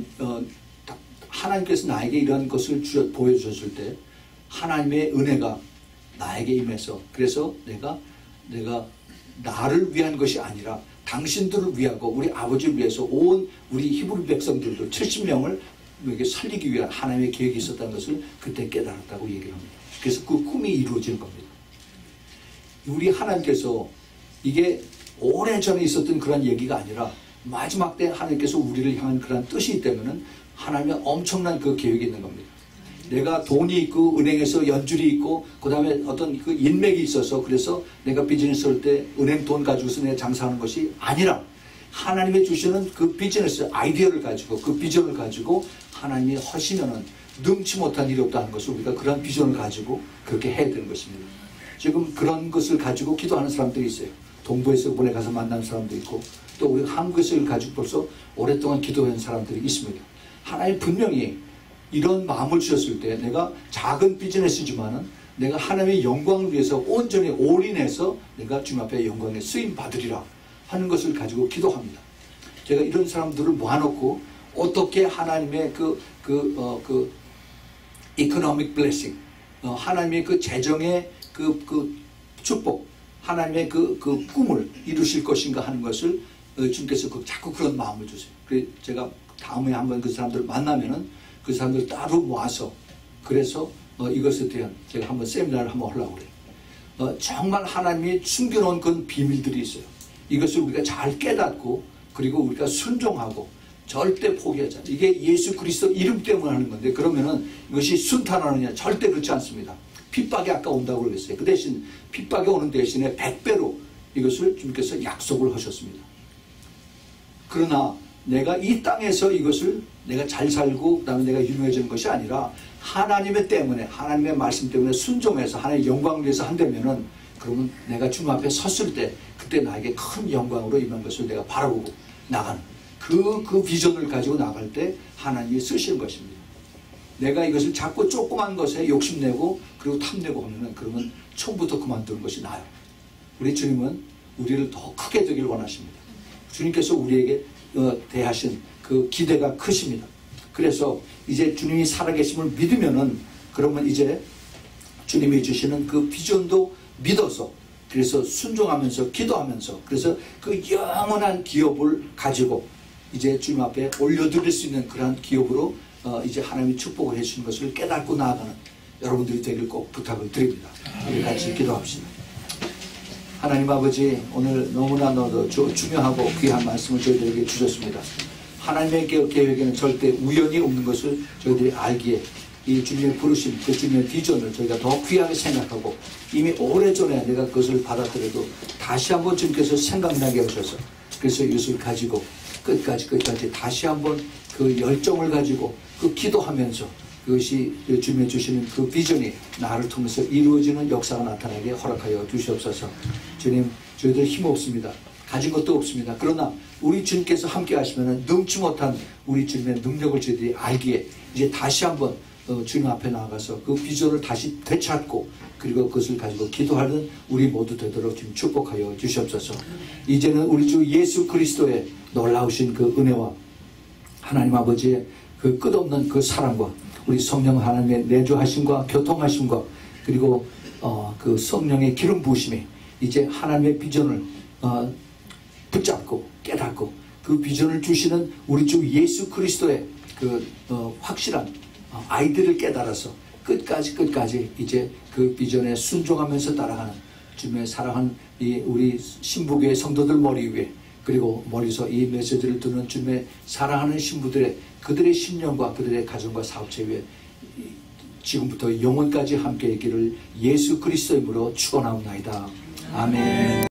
하나님께서 나에게 이런 것을 보여주셨을 때 하나님의 은혜가 나에게 임해서 그래서 내가 나를 위한 것이 아니라 당신들을 위하고 우리 아버지를 위해서 온 우리 히브리 백성들도 70명을 이렇게 살리기 위한 하나님의 계획이 있었다는 것을 그때 깨달았다고 얘기를 합니다. 그래서 그 꿈이 이루어진 겁니다. 우리 하나님께서 이게 오래전에 있었던 그런 얘기가 아니라 마지막 때 하나님께서 우리를 향한 그런 뜻이 있다면 하나님의 엄청난 그 계획이 있는 겁니다. 내가 돈이 있고 은행에서 연줄이 있고 그 다음에 어떤 그 인맥이 있어서 그래서 내가 비즈니스 할 때 은행 돈 가지고서 내가 장사하는 것이 아니라 하나님이 주시는 그 비즈니스 아이디어를 가지고 그 비전을 가지고 하나님이 하시면은 능치 못한 일이 없다는 것을 우리가 그런 비전을 가지고 그렇게 해야 되는 것입니다. 지금 그런 것을 가지고 기도하는 사람들이 있어요. 동부에서 이번에 가서 만난 사람도 있고 또 우리 한국에서 가지고 벌써 오랫동안 기도한 사람들이 있습니다. 하나님 분명히 이런 마음을 주셨을 때 내가 작은 비즈니스지만은 내가 하나님의 영광을 위해서 온전히 올인해서 내가 주님 앞에 영광에 쓰임 받으리라 하는 것을 가지고 기도합니다. 제가 이런 사람들을 모아놓고 어떻게 하나님의 그 economic blessing, 하나님의 그 재정의 그 축복, 하나님의 그 꿈을 이루실 것인가 하는 것을 주님께서 자꾸 그런 마음을 주세요. 그래서 제가 다음에 한번 그 사람들을 만나면은 그 사람들 따로 모아서 그래서 이것에 대한 제가 한번 세미나를 한번 하려고 그래요. 정말 하나님이 숨겨놓은 그런 비밀들이 있어요. 이것을 우리가 잘 깨닫고 그리고 우리가 순종하고 절대 포기하지 않아요. 이게 예수 그리스도 이름 때문에 하는 건데 그러면은 이것이 순탄하느냐? 절대 그렇지 않습니다. 핍박이 아까 온다고 그랬어요. 그 대신 핍박이 오는 대신에 100배로 이것을 주님께서 약속을 하셨습니다. 그러나 내가 이 땅에서 이것을 내가 잘 살고 그 다음에 내가 유명해지는 것이 아니라 하나님의 때문에 하나님의 말씀 때문에 순종해서 하나님의 영광을 위해서 한다면은 그러면 내가 주님 앞에 섰을 때 그때 나에게 큰 영광으로 임한 것을 내가 바라보고 나가는 그 비전을 가지고 나갈 때 하나님이 쓰시는 것입니다. 내가 이것을 자꾸 조그만 것에 욕심내고 그리고 탐내고 하면은 그러면 처음부터 그만두는 것이 나아요. 우리 주님은 우리를 더 크게 되길 원하십니다. 주님께서 우리에게 대하신 그 기대가 크십니다. 그래서 이제 주님이 살아계심을 믿으면은 그러면 이제 주님이 주시는 그 비전도 믿어서 그래서 순종하면서 기도하면서 그래서 그 영원한 기업을 가지고 이제 주님 앞에 올려드릴 수 있는 그러한 기업으로 이제 하나님이 축복을 해주시는 것을 깨닫고 나아가는 여러분들이 되길 꼭 부탁을 드립니다. 우리 같이 기도합시다. 하나님 아버지, 오늘 너무나 중요하고 귀한 말씀을 저희들에게 주셨습니다. 하나님의 계획에는 절대 우연이 없는 것을 저희들이 알기에 이 주님의 부르심, 그 주님의 비전을 저희가 더 귀하게 생각하고 이미 오래전에 내가 그것을 받았더라도 다시 한번 주님께서 생각나게 하셔서 그래서 이것을 가지고 끝까지 다시 한번 그 열정을 가지고 그 기도하면서 그것이 주님이 주시는 그 비전이 나를 통해서 이루어지는 역사가 나타나게 허락하여 주시옵소서. 주님, 저희들 힘없습니다. 가진 것도 없습니다. 그러나 우리 주님께서 함께 하시면 능치 못한 우리 주님의 능력을 저희들이 알기에 이제 다시 한번 주님 앞에 나가서 그 비전을 다시 되찾고 그리고 그것을 가지고 기도하는 우리 모두 되도록 주님 축복하여 주시옵소서. 이제는 우리 주 예수 그리스도의 놀라우신 그 은혜와 하나님 아버지의 그 끝없는 그 사랑과 우리 성령 하나님의 내주하심과 교통하심과 그리고 그 성령의 기름 부으심이 이제 하나님의 비전을 붙잡고 깨닫고 그 비전을 주시는 우리 주 예수 그리스도의 그 확실한 아이들을 깨달아서 끝까지 이제 그 비전에 순종하면서 따라가는 주님의 사랑하는 이 우리 신부교회 성도들 머리 위에 그리고 머리서 이 메시지를 듣는 주님의 사랑하는 신부들의 그들의 신령과 그들의 가정과 사업체 위에 지금부터 영원까지 함께 있기를 예수 그리스도 이름으로 축원하옵나이다. 아멘.